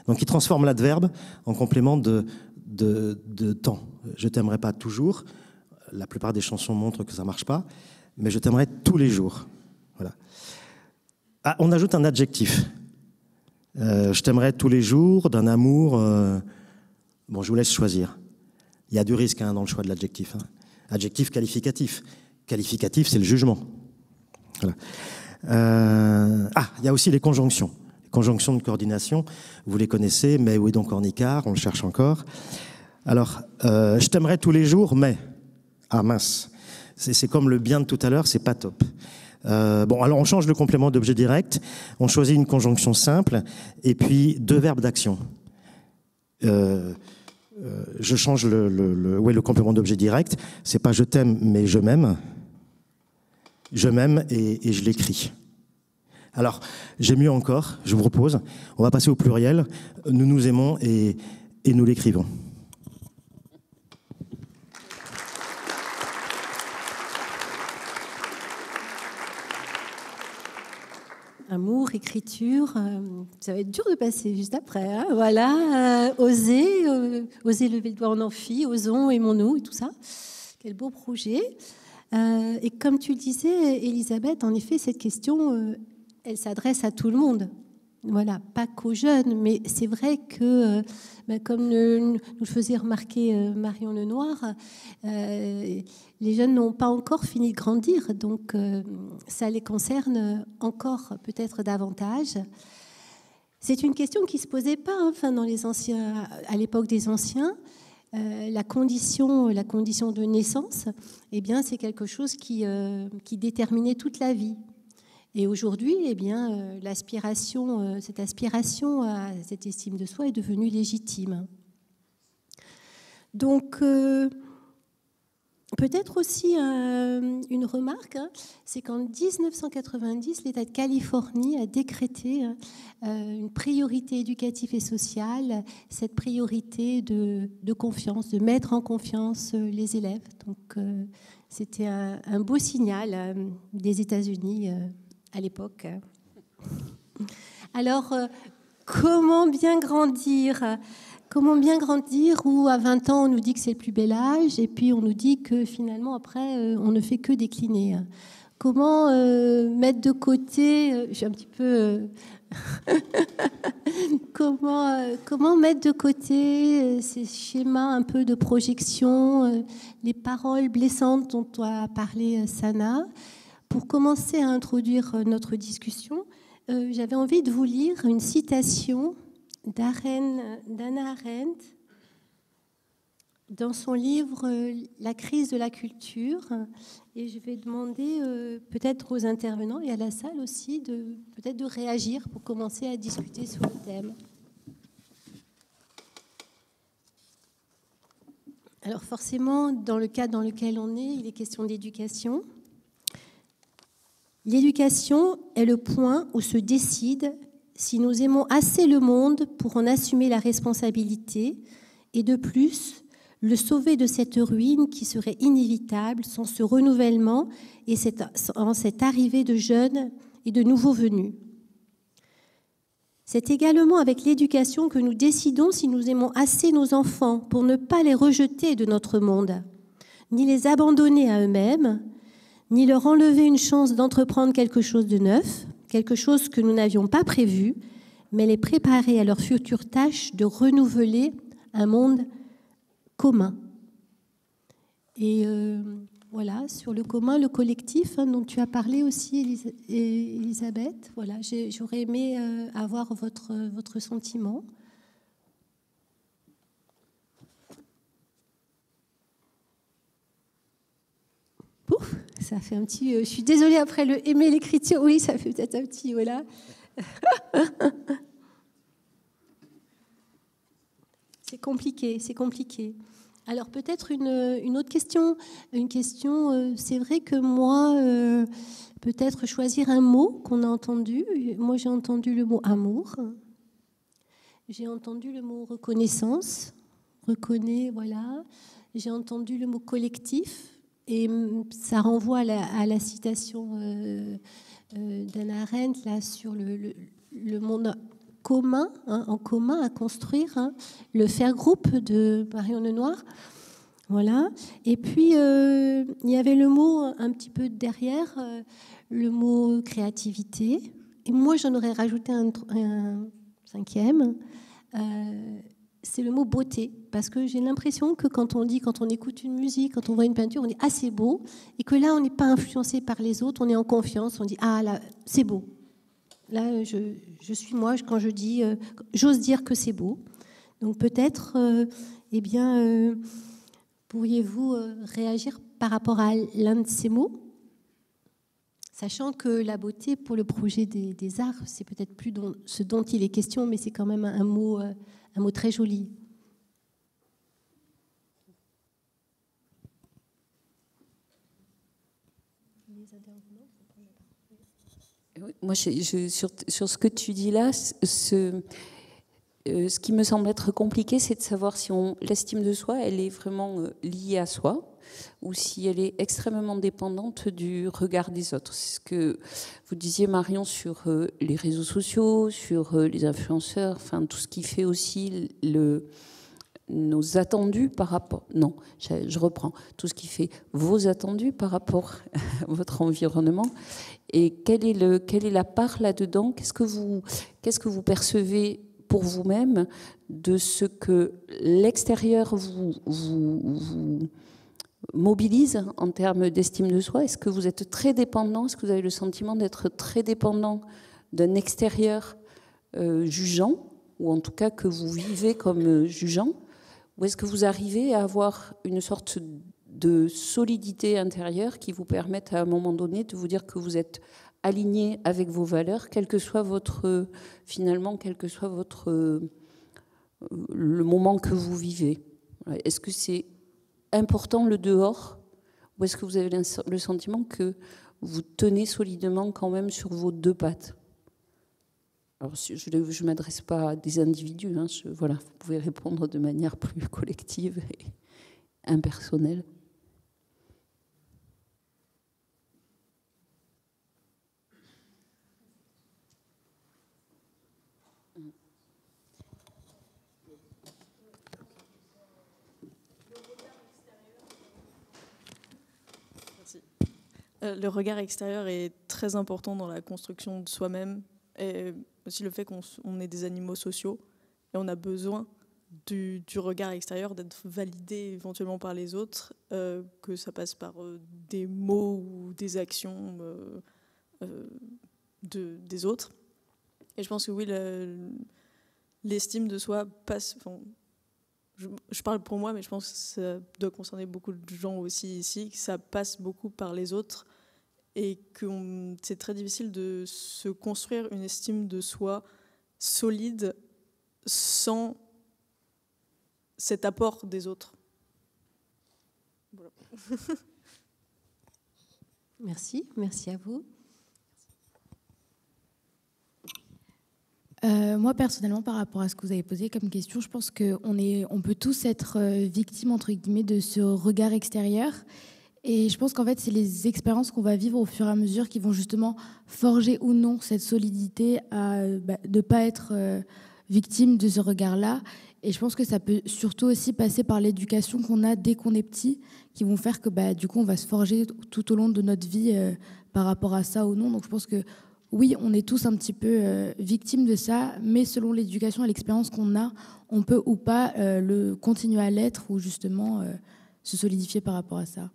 Donc, il transforme l'adverbe en complément de temps. Je t'aimerai pas toujours. La plupart des chansons montrent que ça marche pas. Mais je t'aimerai tous les jours. Voilà. Ah, on ajoute un adjectif. Je t'aimerai tous les jours, d'un amour... Bon, je vous laisse choisir. Il y a du risque dans le choix de l'adjectif. Adjectif qualificatif. Qualificatif, c'est le jugement. Voilà. Il y a aussi les conjonctions. Les conjonctions de coordination, vous les connaissez, mais où est donc Ornicard, on le cherche encore. Alors, je t'aimerais tous les jours, mais... Ah mince, c'est comme le bien de tout à l'heure, c'est pas top. Alors on change le complément d'objet direct, on choisit une conjonction simple, et puis 2 verbes d'action. Je change le complément d'objet direct, c'est pas je t'aime, mais je m'aime. Je m'aime et je l'écris. Alors, j'ai mieux encore, je vous propose, on va passer au pluriel, nous nous aimons et nous l'écrivons. Amour, écriture, ça va être dur de passer juste après. Hein, voilà, oser lever le doigt en amphi, osons, aimons-nous et tout ça. Quel beau projet. Et comme tu le disais, Elisabeth, en effet, cette question, elle s'adresse à tout le monde. Voilà, pas qu'aux jeunes, mais c'est vrai que, comme nous le faisait remarquer Marion Lenoir, les jeunes n'ont pas encore fini de grandir, donc ça les concerne encore peut-être davantage. C'est une question qui ne se posait pas à l'époque des anciens. La condition de naissance, eh bien, c'est quelque chose qui déterminait toute la vie. Et aujourd'hui, eh bien, cette aspiration à cette estime de soi est devenue légitime. Donc, peut-être aussi une remarque, c'est qu'en 1990, l'État de Californie a décrété une priorité éducative et sociale, cette priorité de confiance, de mettre en confiance les élèves. Donc, c'était un beau signal des États-Unis à l'époque. Alors, comment bien grandir ? Comment bien grandir où à 20 ans on nous dit que c'est le plus bel âge et puis on nous dit que finalement après on ne fait que décliner. Comment mettre de côté, je suis un petit peu comment mettre de côté ces schémas un peu de projection, les paroles blessantes dont a parlé Sana. Pour commencer à introduire notre discussion, j'avais envie de vous lire une citation d'Hannah Arendt dans son livre « La crise de la culture ». Et je vais demander peut-être aux intervenants et à la salle aussi peut-être de réagir pour commencer à discuter sur le thème. Alors forcément, dans le cadre dans lequel on est, il est question d'éducation. L'éducation est le point où se décide si nous aimons assez le monde pour en assumer la responsabilité et de plus, le sauver de cette ruine qui serait inévitable sans ce renouvellement et cette arrivée de jeunes et de nouveaux venus. C'est également avec l'éducation que nous décidons si nous aimons assez nos enfants pour ne pas les rejeter de notre monde, ni les abandonner à eux-mêmes, ni leur enlever une chance d'entreprendre quelque chose de neuf, quelque chose que nous n'avions pas prévu, mais les préparer à leur future tâche de renouveler un monde commun. Et voilà, sur le commun, le collectif, dont tu as parlé aussi, Elisabeth. Voilà, j'aurais aimé avoir votre sentiment. Pouf, ça fait un petit... je suis désolée, après le aimer l'écriture, oui, ça fait peut-être un petit... Voilà. C'est compliqué, c'est compliqué. Alors peut-être une autre question. Une question, c'est vrai que moi, peut-être choisir un mot qu'on a entendu. Moi, j'ai entendu le mot amour. J'ai entendu le mot reconnaissance. Reconnaît, voilà. J'ai entendu le mot collectif. Et ça renvoie à la citation d'Hannah Arendt là, sur le monde commun, en commun à construire, le faire groupe de Marion Lenoir. Voilà. Et puis, il y avait le mot un petit peu derrière, le mot créativité. Et moi, j'en aurais rajouté un cinquième. c'est le mot beauté, parce que j'ai l'impression que quand on écoute une musique, quand on voit une peinture, on dit ah c'est beau, et que là on n'est pas influencé par les autres, on est en confiance, on dit ah là c'est beau. Là je suis moi quand je dis, j'ose dire que c'est beau. Donc peut-être, pourriez-vous réagir par rapport à l'un de ces mots, sachant que la beauté pour le projet des arts, c'est peut-être plus ce dont il est question, mais c'est quand même un mot très joli. Moi, sur ce que tu dis là, ce qui me semble être compliqué, c'est de savoir si l'estime de soi, elle est vraiment liée à soi ou si elle est extrêmement dépendante du regard des autres. C'est ce que vous disiez, Marion, sur les réseaux sociaux, sur les influenceurs, enfin tout ce qui fait aussi nos attendus par rapport... Non, je reprends. Tout ce qui fait vos attendus par rapport à votre environnement. Et quelle est la part là-dedans ? Qu'est-ce que vous percevez pour vous-même de ce que l'extérieur vous mobilise en termes d'estime de soi? Est-ce que vous êtes très dépendant? Est-ce que vous avez le sentiment d'être très dépendant d'un extérieur jugeant, ou en tout cas que vous vivez comme jugeant? Ou est-ce que vous arrivez à avoir une sorte de solidité intérieure qui vous permette à un moment donné de vous dire que vous êtes aligné avec vos valeurs, quel que soit le moment que vous vivez? Est-ce que c'est important le dehors, ou est-ce que vous avez le sentiment que vous tenez solidement quand même sur vos deux pattes? Alors, je ne m'adresse pas à des individus, hein, vous pouvez répondre de manière plus collective et impersonnelle. Le regard extérieur est très important dans la construction de soi-même, et aussi le fait qu'on est des animaux sociaux et on a besoin du regard extérieur, d'être validé éventuellement par les autres, que ça passe par des mots ou des actions des autres. Et je pense que oui, l'estime de soi passe... Je parle pour moi, mais je pense que ça doit concerner beaucoup de gens aussi ici, que ça passe beaucoup par les autres et que c'est très difficile de se construire une estime de soi solide sans cet apport des autres. Voilà. Merci à vous. Moi, personnellement, par rapport à ce que vous avez posé comme question, je pense qu'on peut tous être victimes, entre guillemets, de ce regard extérieur. Et je pense qu'en fait, c'est les expériences qu'on va vivre au fur et à mesure qui vont justement forger ou non cette solidité de ne pas être victime de ce regard-là. Et je pense que ça peut surtout aussi passer par l'éducation qu'on a dès qu'on est petit, qui vont faire que du coup, on va se forger tout au long de notre vie par rapport à ça ou non. Donc je pense que oui, on est tous un petit peu victimes de ça, mais selon l'éducation et l'expérience qu'on a, on peut ou pas continuer à l'être ou justement se solidifier par rapport à ça.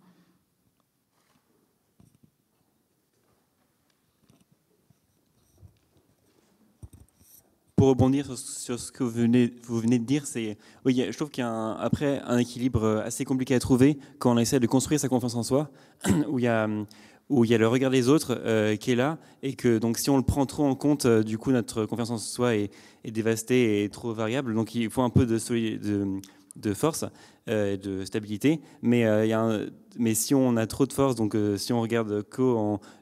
Pour rebondir sur ce que vous venez de dire, oui, je trouve qu'il y a après un équilibre assez compliqué à trouver quand on essaie de construire sa confiance en soi, où il y a le regard des autres qui est là, et que donc si on le prend trop en compte, du coup notre confiance en soi est dévastée et trop variable. Donc il faut un peu de force, de stabilité, mais si on a trop de force, donc si on regarde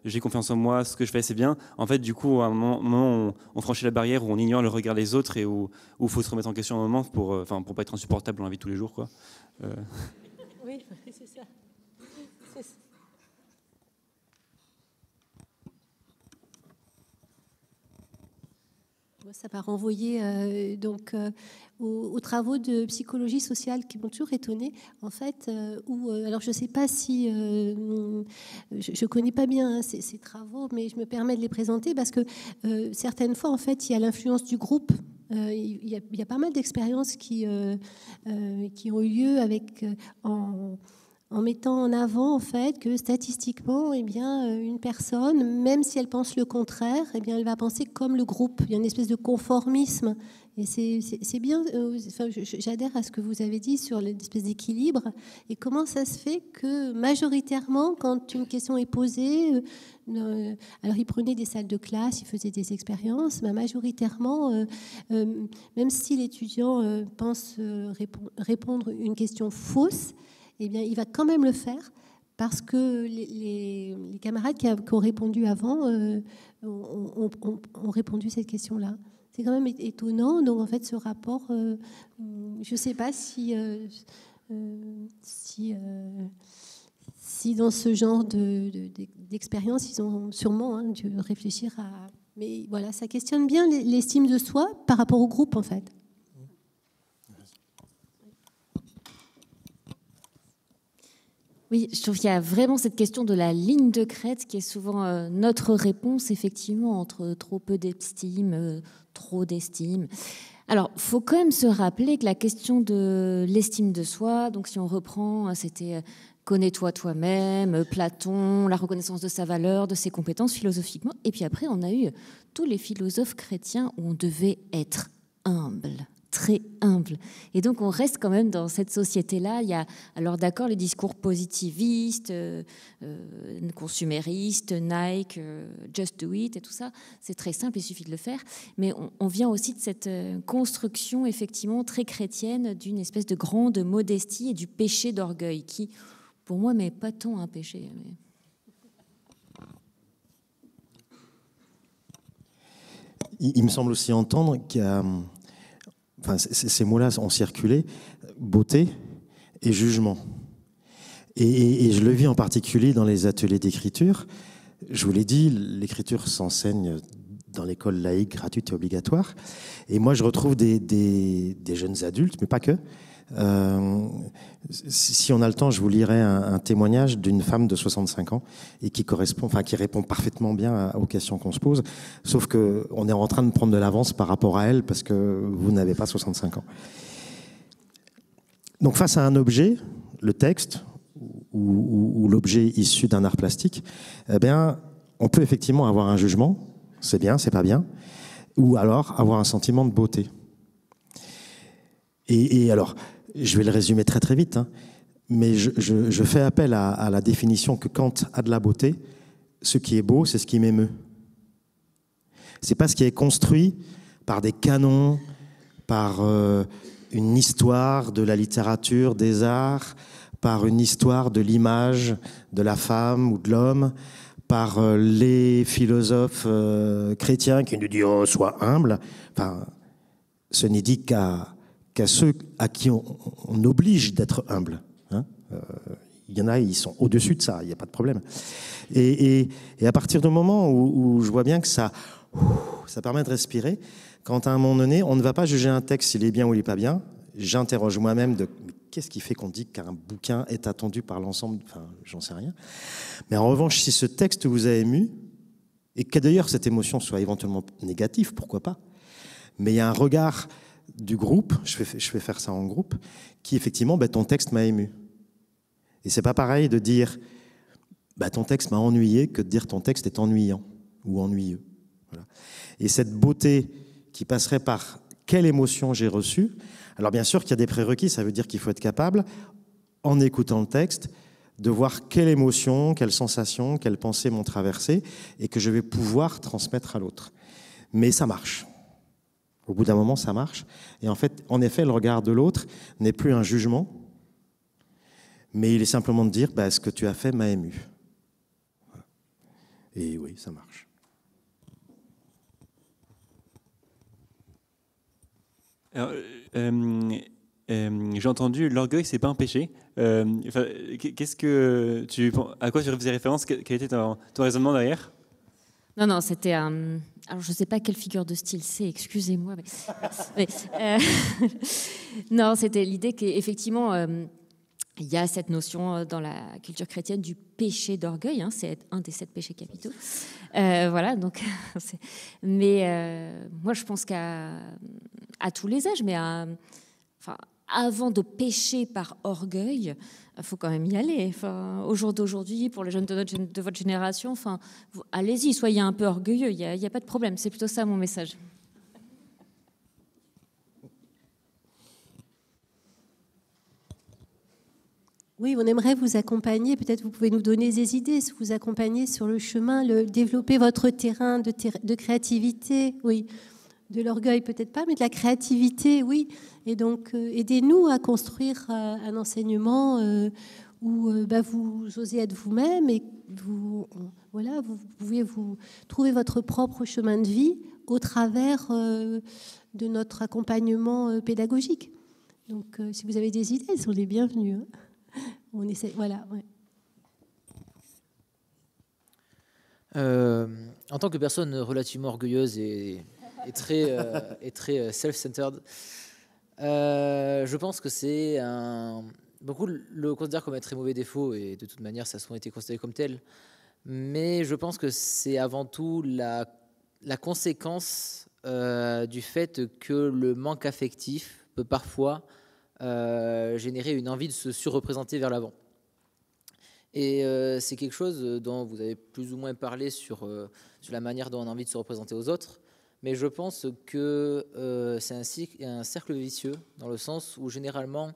j'ai confiance en moi, ce que je fais c'est bien, en fait du coup à un moment on franchit la barrière où on ignore le regard des autres et où il faut se remettre en question un moment pour pas être insupportable dans la vie de tous les jours, quoi. Oui, c'est ça. Ça va renvoyer aux travaux de psychologie sociale qui m'ont toujours étonnée, en fait, alors je ne sais pas si... je ne connais pas bien ces travaux, mais je me permets de les présenter parce que certaines fois, en fait, il y a l'influence du groupe il y a pas mal d'expériences qui ont eu lieu avec, en mettant en avant en fait que statistiquement, eh bien, une personne, même si elle pense le contraire, eh bien, elle va penser comme le groupe. Il y a une espèce de conformisme. Et c'est bien, enfin, j'adhère à ce que vous avez dit sur l'espèce d'équilibre. Et comment ça se fait que majoritairement, quand une question est posée, alors ils prenaient des salles de classe, ils faisaient des expériences, mais majoritairement, même si l'étudiant pense répondre une question fausse, eh bien, il va quand même le faire parce que les camarades qui ont répondu avant ont répondu cette question-là. C'est quand même étonnant. Donc, en fait, ce rapport, je ne sais pas si dans ce genre d'expérience, ils ont sûrement dû réfléchir à... Mais voilà, ça questionne bien l'estime de soi par rapport au groupe, en fait. Oui, je trouve qu'il y a vraiment cette question de la ligne de crête qui est souvent notre réponse, effectivement, entre trop peu d'estime, trop d'estime. Alors, il faut quand même se rappeler que la question de l'estime de soi, donc si on reprend, c'était connais-toi toi-même, Platon, la reconnaissance de sa valeur, de ses compétences philosophiquement. Et puis après, on a eu tous les philosophes chrétiens où on devait être humble. Très humble. Et donc, on reste quand même dans cette société-là. Il y a, alors d'accord, les discours positivistes, consuméristes, Nike, Just Do It et tout ça, c'est très simple, il suffit de le faire. Mais on vient aussi de cette construction, effectivement, très chrétienne d'une espèce de grande modestie et du péché d'orgueil qui, pour moi, n'est pas tant un péché. Mais... Il me semble aussi entendre qu'il y a... Enfin, ces mots-là ont circulé, beauté et jugement. Et je le vis en particulier dans les ateliers d'écriture. Je vous l'ai dit, l'écriture s'enseigne dans l'école laïque, gratuite et obligatoire. Et moi, je retrouve des jeunes adultes, mais pas que. Si on a le temps, je vous lirai un témoignage d'une femme de 65 ans et qui répond parfaitement bien aux questions qu'on se pose, sauf qu'on est en train de prendre de l'avance par rapport à elle parce que vous n'avez pas 65 ans. Donc face à un objet, le texte ou l'objet issu d'un art plastique, eh bien, on peut effectivement avoir un jugement, c'est bien, c'est pas bien, ou alors avoir un sentiment de beauté. Et alors, je vais le résumer très très vite, mais je fais appel à la définition que Kant a de la beauté. Ce qui est beau, c'est ce qui m'émeut. C'est pas ce qui est construit par des canons, par une histoire de la littérature, des arts, par une histoire de l'image de la femme ou de l'homme, par les philosophes chrétiens qui nous disent « oh, sois humble ». Enfin, ce n'est dit qu'à ceux à qui on oblige d'être humble. Il y en a, ils sont au-dessus de ça, il n'y a pas de problème. Et à partir du moment où je vois bien que ça permet de respirer, quand à un moment donné, on ne va pas juger un texte s'il est bien ou il n'est pas bien, j'interroge moi-même de qu'est-ce qui fait qu'on dit qu'un bouquin est attendu par l'ensemble, enfin, j'en sais rien. Mais en revanche, si ce texte vous a ému, et que d'ailleurs cette émotion soit éventuellement négative, pourquoi pas, mais il y a un regard du groupe, je vais faire ça en groupe, qui effectivement, ton texte m'a ému. Et c'est pas pareil de dire ton texte m'a ennuyé que de dire ton texte est ennuyant ou ennuyeux. Voilà. Et cette beauté qui passerait par quelle émotion j'ai reçue. Alors bien sûr qu'il y a des prérequis, ça veut dire qu'il faut être capable, en écoutant le texte, de voir quelle émotion, quelle sensation, quelle pensée m'ont traversé et que je vais pouvoir transmettre à l'autre. Mais ça marche. Au bout d'un moment, ça marche. Et en fait, en effet, le regard de l'autre n'est plus un jugement, mais il est simplement de dire ce que tu as fait m'a ému. Voilà. Et oui, ça marche. Alors, j'ai entendu l'orgueil, c'est pas un péché. Qu'est-ce que à quoi tu faisais référence? Quel était ton raisonnement derrière? Non, c'était un... Alors, je ne sais pas quelle figure de style c'est, excusez-moi. Non, c'était l'idée qu'effectivement, il y a cette notion dans la culture chrétienne du péché d'orgueil, hein, c'est un des 7 péchés capitaux. Voilà, donc, mais moi je pense qu'à tous les âges, mais avant de pécher par orgueil, il faut quand même y aller. Enfin, au jour d'aujourd'hui, pour les jeunes de votre génération, allez-y, soyez un peu orgueilleux, il n'y a pas de problème. C'est plutôt ça mon message. Oui, on aimerait vous accompagner. Peut-être vous pouvez nous donner des idées, vous accompagner sur le chemin, développer votre terrain de créativité. Oui, de l'orgueil peut-être pas, mais de la créativité, oui. Et donc, aidez-nous à construire un enseignement où vous osez être vous-même et vous pouvez vous trouver votre propre chemin de vie au travers de notre accompagnement pédagogique. Donc, si vous avez des idées, elles sont les bienvenues. Hein. On essaie, voilà. Ouais. En tant que personne relativement orgueilleuse et très self-centered, je pense que c'est beaucoup le considèrent comme un très mauvais défaut et de toute manière ça a souvent été considéré comme tel. Mais je pense que c'est avant tout la conséquence du fait que le manque affectif peut parfois générer une envie de se surreprésenter vers l'avant. Et c'est quelque chose dont vous avez plus ou moins parlé sur la manière dont on a envie de se représenter aux autres. Mais je pense que c'est un cercle vicieux, dans le sens où généralement,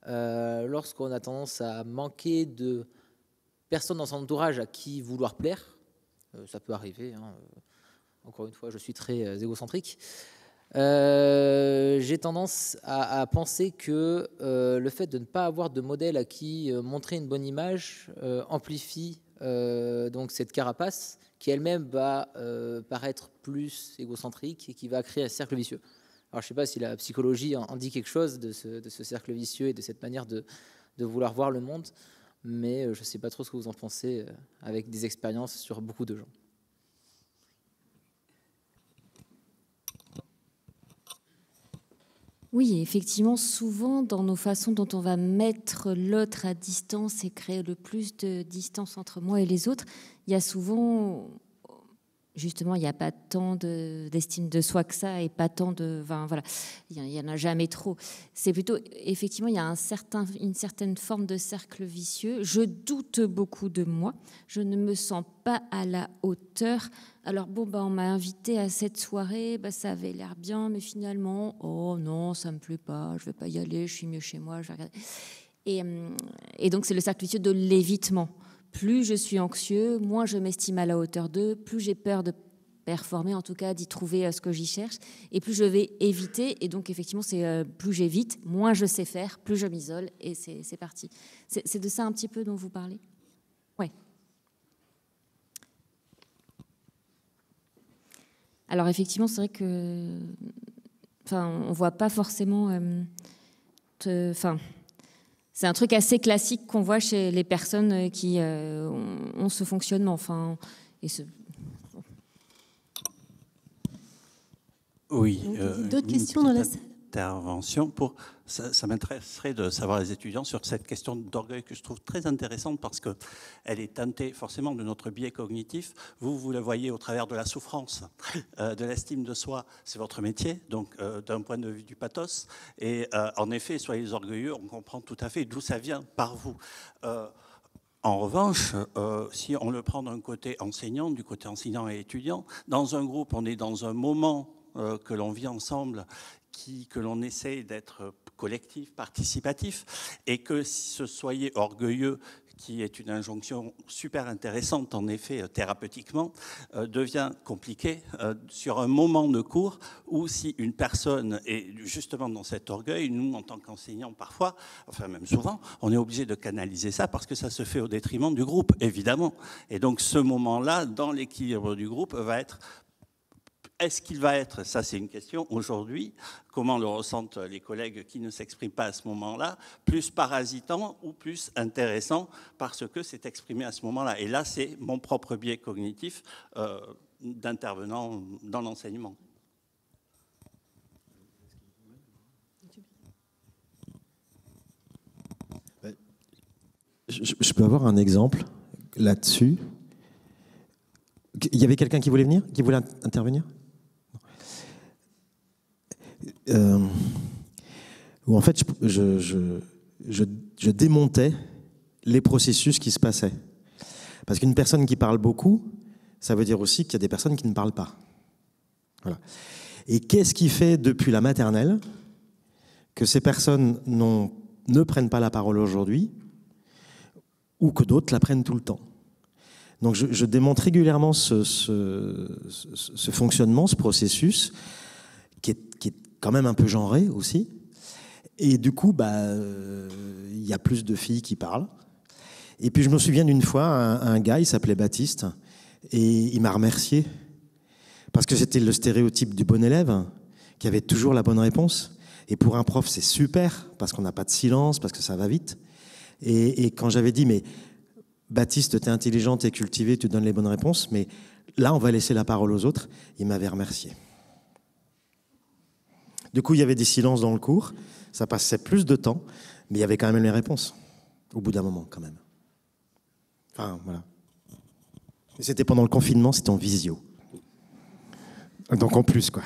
lorsqu'on a tendance à manquer de personnes dans son entourage à qui vouloir plaire, ça peut arriver, hein, encore une fois, je suis très égocentrique, j'ai tendance à penser que le fait de ne pas avoir de modèle à qui montrer une bonne image amplifie donc cette carapace qui elle-même va paraître plus égocentrique et qui va créer un cercle vicieux. Alors je ne sais pas si la psychologie en dit quelque chose de ce cercle vicieux et de cette manière de vouloir voir le monde, mais je ne sais pas trop ce que vous en pensez avec des expériences sur beaucoup de gens. Oui, effectivement, souvent, dans nos façons dont on va mettre l'autre à distance et créer le plus de distance entre moi et les autres, il y a souvent, justement, il n'y a pas tant d'estime de soi que ça et pas tant de... Enfin, voilà, il n'y en a jamais trop. C'est plutôt, effectivement, il y a une certaine forme de cercle vicieux. Je doute beaucoup de moi. Je ne me sens pas à la hauteur. Alors bon, on m'a invité à cette soirée, ça avait l'air bien, mais finalement, oh non, ça me plaît pas, je vais pas y aller, je suis mieux chez moi, je vais regarder. Et donc c'est le cercle vicieux de l'évitement. Plus je suis anxieux, moins je m'estime à la hauteur d'eux, plus j'ai peur de performer, en tout cas d'y trouver ce que j'y cherche, et plus je vais éviter. Et donc effectivement, c'est plus j'évite, moins je sais faire, plus je m'isole, et c'est parti. C'est de ça un petit peu dont vous parlez ? Ouais. Alors effectivement, c'est vrai que, on voit pas forcément. C'est un truc assez classique qu'on voit chez les personnes qui ont ce fonctionnement. Oui. D'autres questions dans la salle ? Intervention ça m'intéresserait de savoir les étudiants sur cette question d'orgueil que je trouve très intéressante parce qu'elle est teintée forcément de notre biais cognitif. Vous le voyez au travers de la souffrance, de l'estime de soi, c'est votre métier, donc d'un point de vue du pathos. Et en effet, soyez orgueilleux, on comprend tout à fait d'où ça vient par vous. En revanche, si on le prend d'un côté enseignant, du côté enseignant et étudiant, dans un groupe, on est dans un moment que l'on vit ensemble, que l'on essaie d'être collectif, participatif, et que si soyez orgueilleux, qui est une injonction super intéressante, en effet, thérapeutiquement, devient compliqué sur un moment de cours où si une personne est justement dans cet orgueil, nous, en tant qu'enseignants, parfois, enfin même souvent, on est obligé de canaliser ça parce que ça se fait au détriment du groupe, évidemment. Et donc ce moment-là, dans l'équilibre du groupe, va être... Est-ce qu'il va être, ça c'est une question aujourd'hui, comment le ressentent les collègues qui ne s'expriment pas à ce moment-là, plus parasitant ou plus intéressant parce que c'est exprimé à ce moment-là. Et là, c'est mon propre biais cognitif d'intervenant dans l'enseignement. Je peux avoir un exemple là-dessus. Il y avait quelqu'un qui voulait venir, qui voulait intervenir? Où en fait, je démontais les processus qui se passaient. Parce qu'une personne qui parle beaucoup, ça veut dire aussi qu'il y a des personnes qui ne parlent pas. Voilà. Et qu'est-ce qui fait depuis la maternelle que ces personnes ne prennent pas la parole aujourd'hui ou que d'autres la prennent tout le temps? Donc je démontre régulièrement ce fonctionnement, ce processus, qui est quand même un peu genré aussi. Et du coup, il y a plus de filles qui parlent. Et puis je me souviens d'une fois, un gars, il s'appelait Baptiste, et il m'a remercié, parce que c'était le stéréotype du bon élève, qui avait toujours la bonne réponse. Et pour un prof, c'est super, parce qu'on n'a pas de silence, parce que ça va vite. Et quand j'avais dit, mais Baptiste, t'es intelligent, t'es cultivé, tu donnes les bonnes réponses, mais là, on va laisser la parole aux autres, il m'avait remercié. Du coup, il y avait des silences dans le cours, ça passait plus de temps, mais il y avait quand même les réponses, au bout d'un moment, quand même. Enfin, voilà. Et c'était pendant le confinement, c'était en visio. Donc en plus, quoi.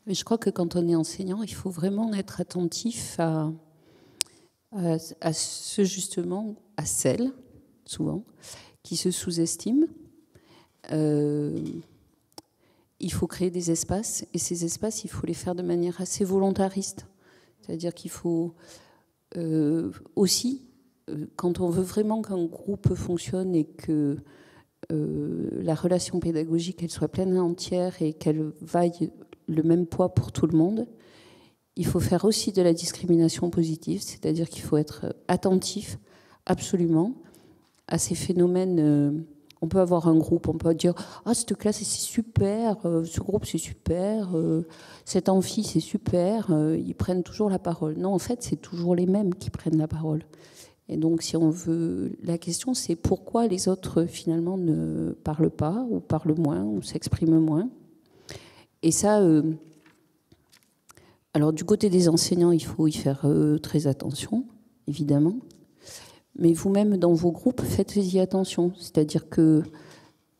Mais je crois que quand on est enseignant, il faut vraiment être attentif à ceux, justement, à celles, souvent, qui se sous-estiment. Il faut créer des espaces, et ces espaces, il faut les faire de manière assez volontariste. C'est-à-dire qu'il faut aussi, quand on veut vraiment qu'un groupe fonctionne et que la relation pédagogique elle soit pleine et entière et qu'elle vaille le même poids pour tout le monde, il faut faire aussi de la discrimination positive, c'est-à-dire qu'il faut être attentif absolument à ces phénomènes. On peut avoir un groupe, on peut dire « Ah, cette classe, c'est super, ce groupe, c'est super, cet amphi, c'est super, ils prennent toujours la parole. » Non, en fait, c'est toujours les mêmes qui prennent la parole. Et donc, si on veut... La question, c'est pourquoi les autres, finalement, ne parlent pas, ou parlent moins, ou s'expriment moins. Et ça... Alors, du côté des enseignants, il faut y faire très attention, évidemment. Mais vous-même, dans vos groupes, faites-y attention. C'est-à-dire que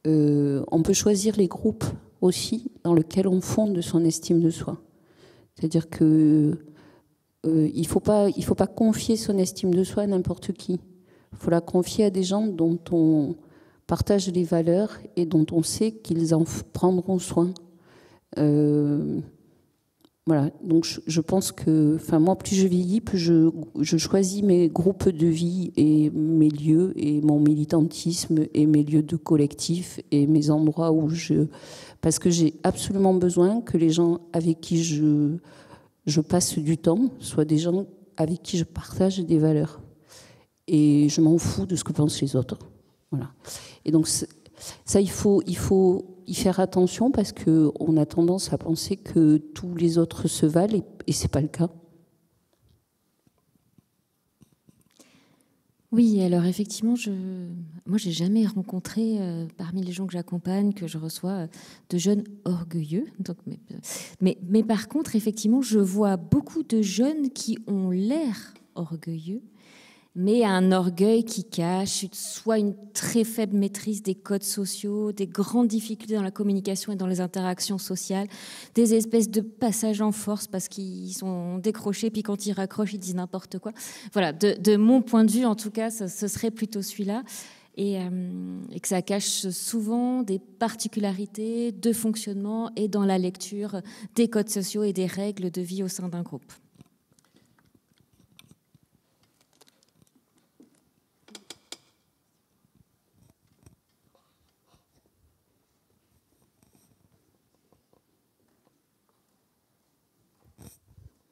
on peut choisir les groupes aussi dans lesquels on fonde son estime de soi. C'est-à-dire que il faut pas confier son estime de soi à n'importe qui. Il faut la confier à des gens dont on partage les valeurs et dont on sait qu'ils en prendront soin. Voilà, donc je pense que, enfin moi, plus je vieillis, plus je choisis mes groupes de vie et mes lieux et mon militantisme et mes lieux de collectif et mes endroits où parce que j'ai absolument besoin que les gens avec qui je passe du temps soient des gens avec qui je partage des valeurs. Et je m'en fous de ce que pensent les autres. Voilà. Et donc ça, il faut y faire attention parce qu'on a tendance à penser que tous les autres se valent et ce n'est pas le cas. Oui, alors effectivement, moi, j'ai jamais rencontré parmi les gens que j'accompagne, que je reçois, de jeunes orgueilleux. Donc, mais par contre, effectivement, je vois beaucoup de jeunes qui ont l'air orgueilleux, mais un orgueil qui cache soit une très faible maîtrise des codes sociaux, des grandes difficultés dans la communication et dans les interactions sociales, des espèces de passages en force parce qu'ils sont décrochés, puis quand ils raccrochent, ils disent n'importe quoi. Voilà, de mon point de vue, en tout cas, ce serait plutôt celui-là. Et que ça cache souvent des particularités de fonctionnement et dans la lecture des codes sociaux et des règles de vie au sein d'un groupe.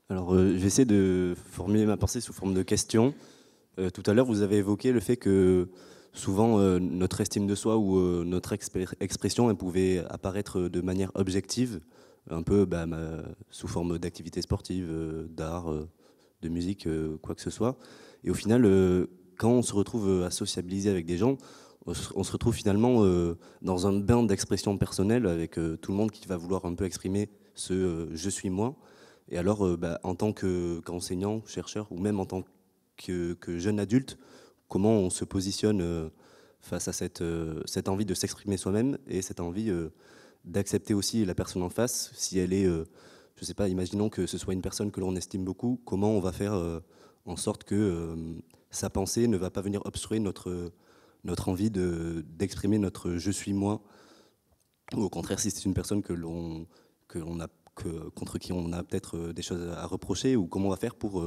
Alors, je vais essayer de formuler ma pensée sous forme de question. Tout à l'heure, vous avez évoqué le fait que souvent, notre estime de soi ou notre expression, elle pouvait apparaître de manière objective, un peu sous forme d'activité sportive, d'art, de musique, quoi que ce soit. Et au final, quand on se retrouve à sociabiliser avec des gens, on se retrouve finalement dans un bain d'expression personnelle avec tout le monde qui va vouloir un peu exprimer ce « je suis moi ». Et alors, en tant qu'enseignant, chercheur, ou même en tant que jeune adulte, comment on se positionne face à cette envie de s'exprimer soi-même et cette envie d'accepter aussi la personne en face, si elle est, je ne sais pas, imaginons que ce soit une personne que l'on estime beaucoup, comment on va faire en sorte que sa pensée ne va pas venir obstruer notre envie d'exprimer notre « je suis moi », ou au contraire, si c'est une personne contre qui on a peut-être des choses à reprocher, ou comment on va faire pour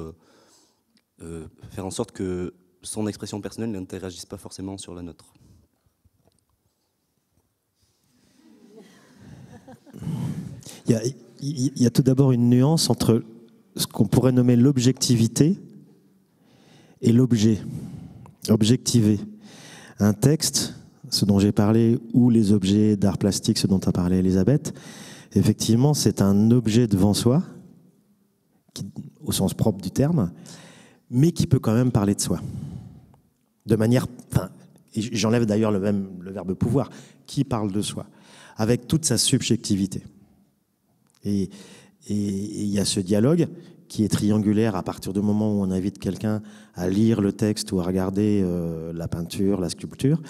faire en sorte que son expression personnelle n'interagisse pas forcément sur la nôtre. Il y a tout d'abord une nuance entre ce qu'on pourrait nommer l'objectivité et l'objet. Objectiver. Un texte, ce dont j'ai parlé, ou les objets d'art plastique, ce dont a parlé Elisabeth, effectivement, c'est un objet devant soi, au sens propre du terme, mais qui peut quand même parler de soi. De manière, et j'enlève d'ailleurs le verbe pouvoir, qui parle de soi, avec toute sa subjectivité. Et il y a ce dialogue qui est triangulaire à partir du moment où on invite quelqu'un à lire le texte ou à regarder la peinture, la sculpture.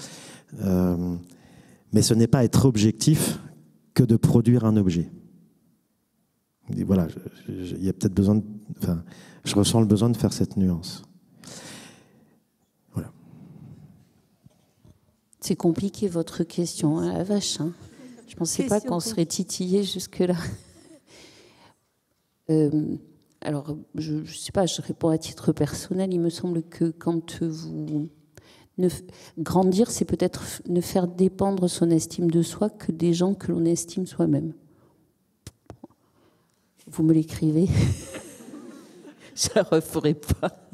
Mais ce n'est pas être objectif que de produire un objet. Et voilà, il y a peut-être besoin je ressens le besoin de faire cette nuance. Voilà. C'est compliqué votre question, hein, la vache. Hein. Je ne pensais pas qu'on serait titillé jusque-là. Alors, je ne sais pas, je réponds à titre personnel. Il me semble que quand grandir, c'est peut-être ne faire dépendre son estime de soi que des gens que l'on estime soi-même. Vous me l'écrivez. Je ne la referai pas.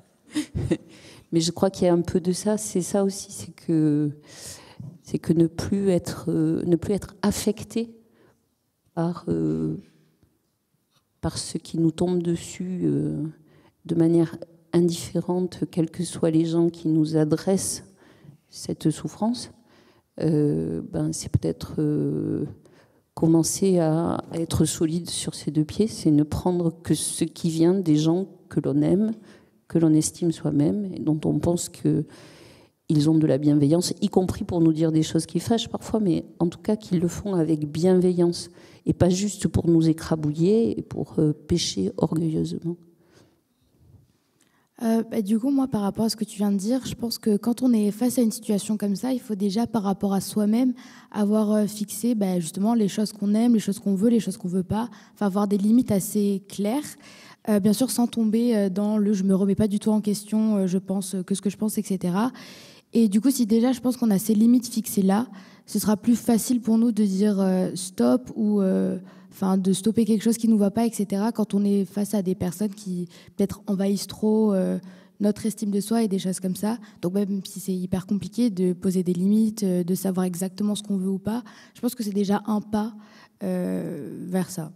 Mais je crois qu'il y a un peu de ça. C'est ça aussi, c'est que ne plus être affecté par ce qui nous tombe dessus de manière indifférente, quels que soient les gens qui nous adressent cette souffrance. C'est peut-être commencer à être solide sur ses deux pieds, c'est ne prendre que ce qui vient des gens que l'on aime, que l'on estime soi-même, et dont on pense qu'ils ont de la bienveillance, y compris pour nous dire des choses qui fâchent parfois, mais en tout cas qu'ils le font avec bienveillance, et pas juste pour nous écrabouiller et pour pécher orgueilleusement. Du coup, moi, par rapport à ce que tu viens de dire, je pense que quand on est face à une situation comme ça, il faut déjà, par rapport à soi-même, avoir fixé justement les choses qu'on aime, les choses qu'on veut, les choses qu'on veut pas, enfin avoir des limites assez claires. Bien sûr, sans tomber dans le « je me remets pas du tout en question, je pense que ce que je pense, etc. » Et du coup, si déjà, je pense qu'on a ces limites fixées là, ce sera plus facile pour nous de dire stop ou de stopper quelque chose qui ne nous va pas, etc. quand on est face à des personnes qui peut-être envahissent trop notre estime de soi et des choses comme ça. Donc même si c'est hyper compliqué de poser des limites, de savoir exactement ce qu'on veut ou pas, je pense que c'est déjà un pas vers ça.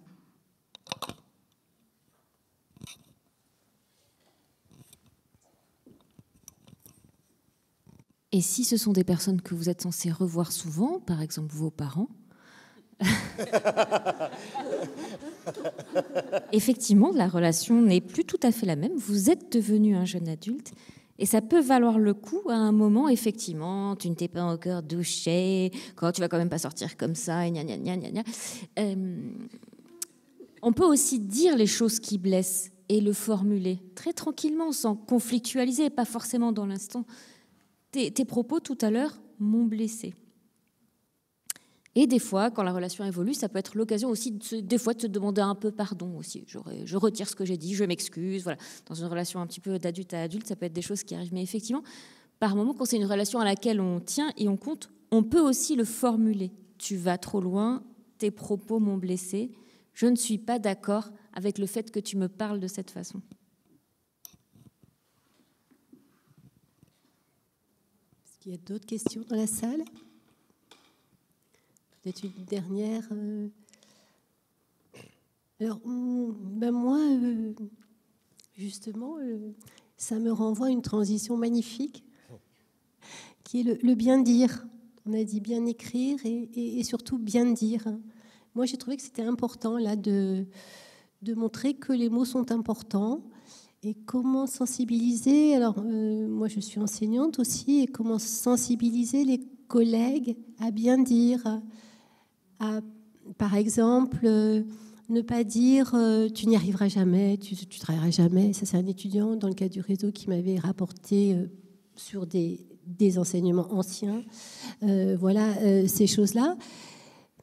Et si ce sont des personnes que vous êtes censés revoir souvent, par exemple vos parents, effectivement, la relation n'est plus tout à fait la même. Vous êtes devenu un jeune adulte et ça peut valoir le coup à un moment, effectivement, tu ne t'es pas encore douché, quand tu vas quand même pas sortir comme ça, et gna gna gna gna gna. On peut aussi dire les choses qui blessent et le formuler très tranquillement, sans conflictualiser, pas forcément dans l'instant. Tes propos tout à l'heure m'ont blessé. Et des fois, quand la relation évolue, ça peut être l'occasion aussi, de se demander un peu pardon aussi. Je retire ce que j'ai dit, je m'excuse. Voilà. Dans une relation un petit peu d'adulte à adulte, ça peut être des choses qui arrivent. Mais effectivement, par moment, quand c'est une relation à laquelle on tient et on compte, on peut aussi le formuler. Tu vas trop loin, tes propos m'ont blessé, je ne suis pas d'accord avec le fait que tu me parles de cette façon. Est-ce qu'il y a d'autres questions dans la salle ? Peut-être une dernière. Alors, moi, justement, ça me renvoie à une transition magnifique, qui est le bien dire. On a dit bien écrire et surtout bien dire. Moi, j'ai trouvé que c'était important là de de montrer que les mots sont importants. Et comment sensibiliser, alors moi je suis enseignante aussi, et comment sensibiliser les collègues à bien dire, par exemple, ne pas dire tu n'y arriveras jamais, tu travailleras jamais. Ça, c'est un étudiant dans le cadre du réseau qui m'avait rapporté sur des enseignements anciens, voilà, ces choses-là.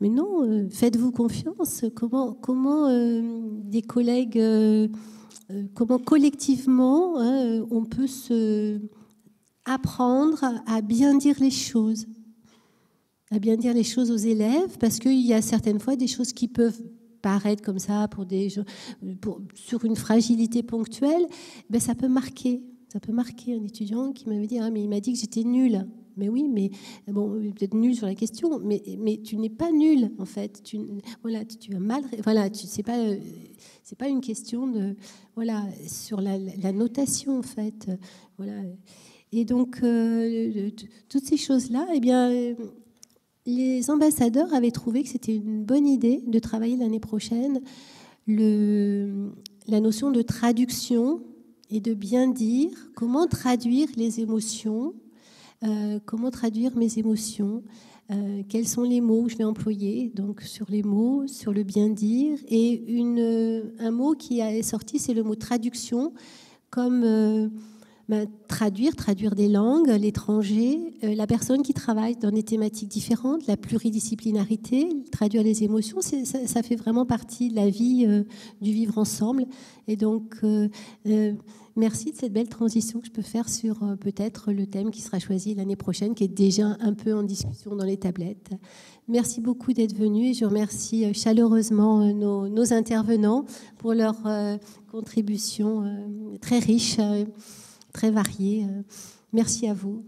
Mais non, faites-vous confiance. Comment des collègues, comment collectivement on peut apprendre à bien dire les choses, aux élèves, parce qu'il y a certaines fois des choses qui peuvent paraître comme ça sur une fragilité ponctuelle, ben ça peut marquer. Ça peut marquer un étudiant qui m'avait dit mais il m'a dit que j'étais nulle. Mais oui, mais bon, peut-être nul sur la question, mais tu n'es pas nul en fait. Tu as mal. Voilà, c'est pas une question de sur la notation en fait. Voilà. Et donc toutes ces choses-là, eh bien, les ambassadeurs avaient trouvé que c'était une bonne idée de travailler l'année prochaine la notion de traduction et de bien dire comment traduire les émotions. Comment traduire mes émotions, quels sont les mots que je vais employer, donc sur les mots, sur le bien dire. Et un mot qui est sorti, c'est le mot traduction, comme traduire des langues, l'étranger, la personne qui travaille dans des thématiques différentes, la pluridisciplinarité, traduire les émotions, ça fait vraiment partie de la vie du vivre ensemble. Et donc, merci de cette belle transition que je peux faire sur peut-être le thème qui sera choisi l'année prochaine, qui est déjà un peu en discussion dans les tablettes. Merci beaucoup d'être venus et je remercie chaleureusement nos intervenants pour leur contribution très riche, très variée. Merci à vous.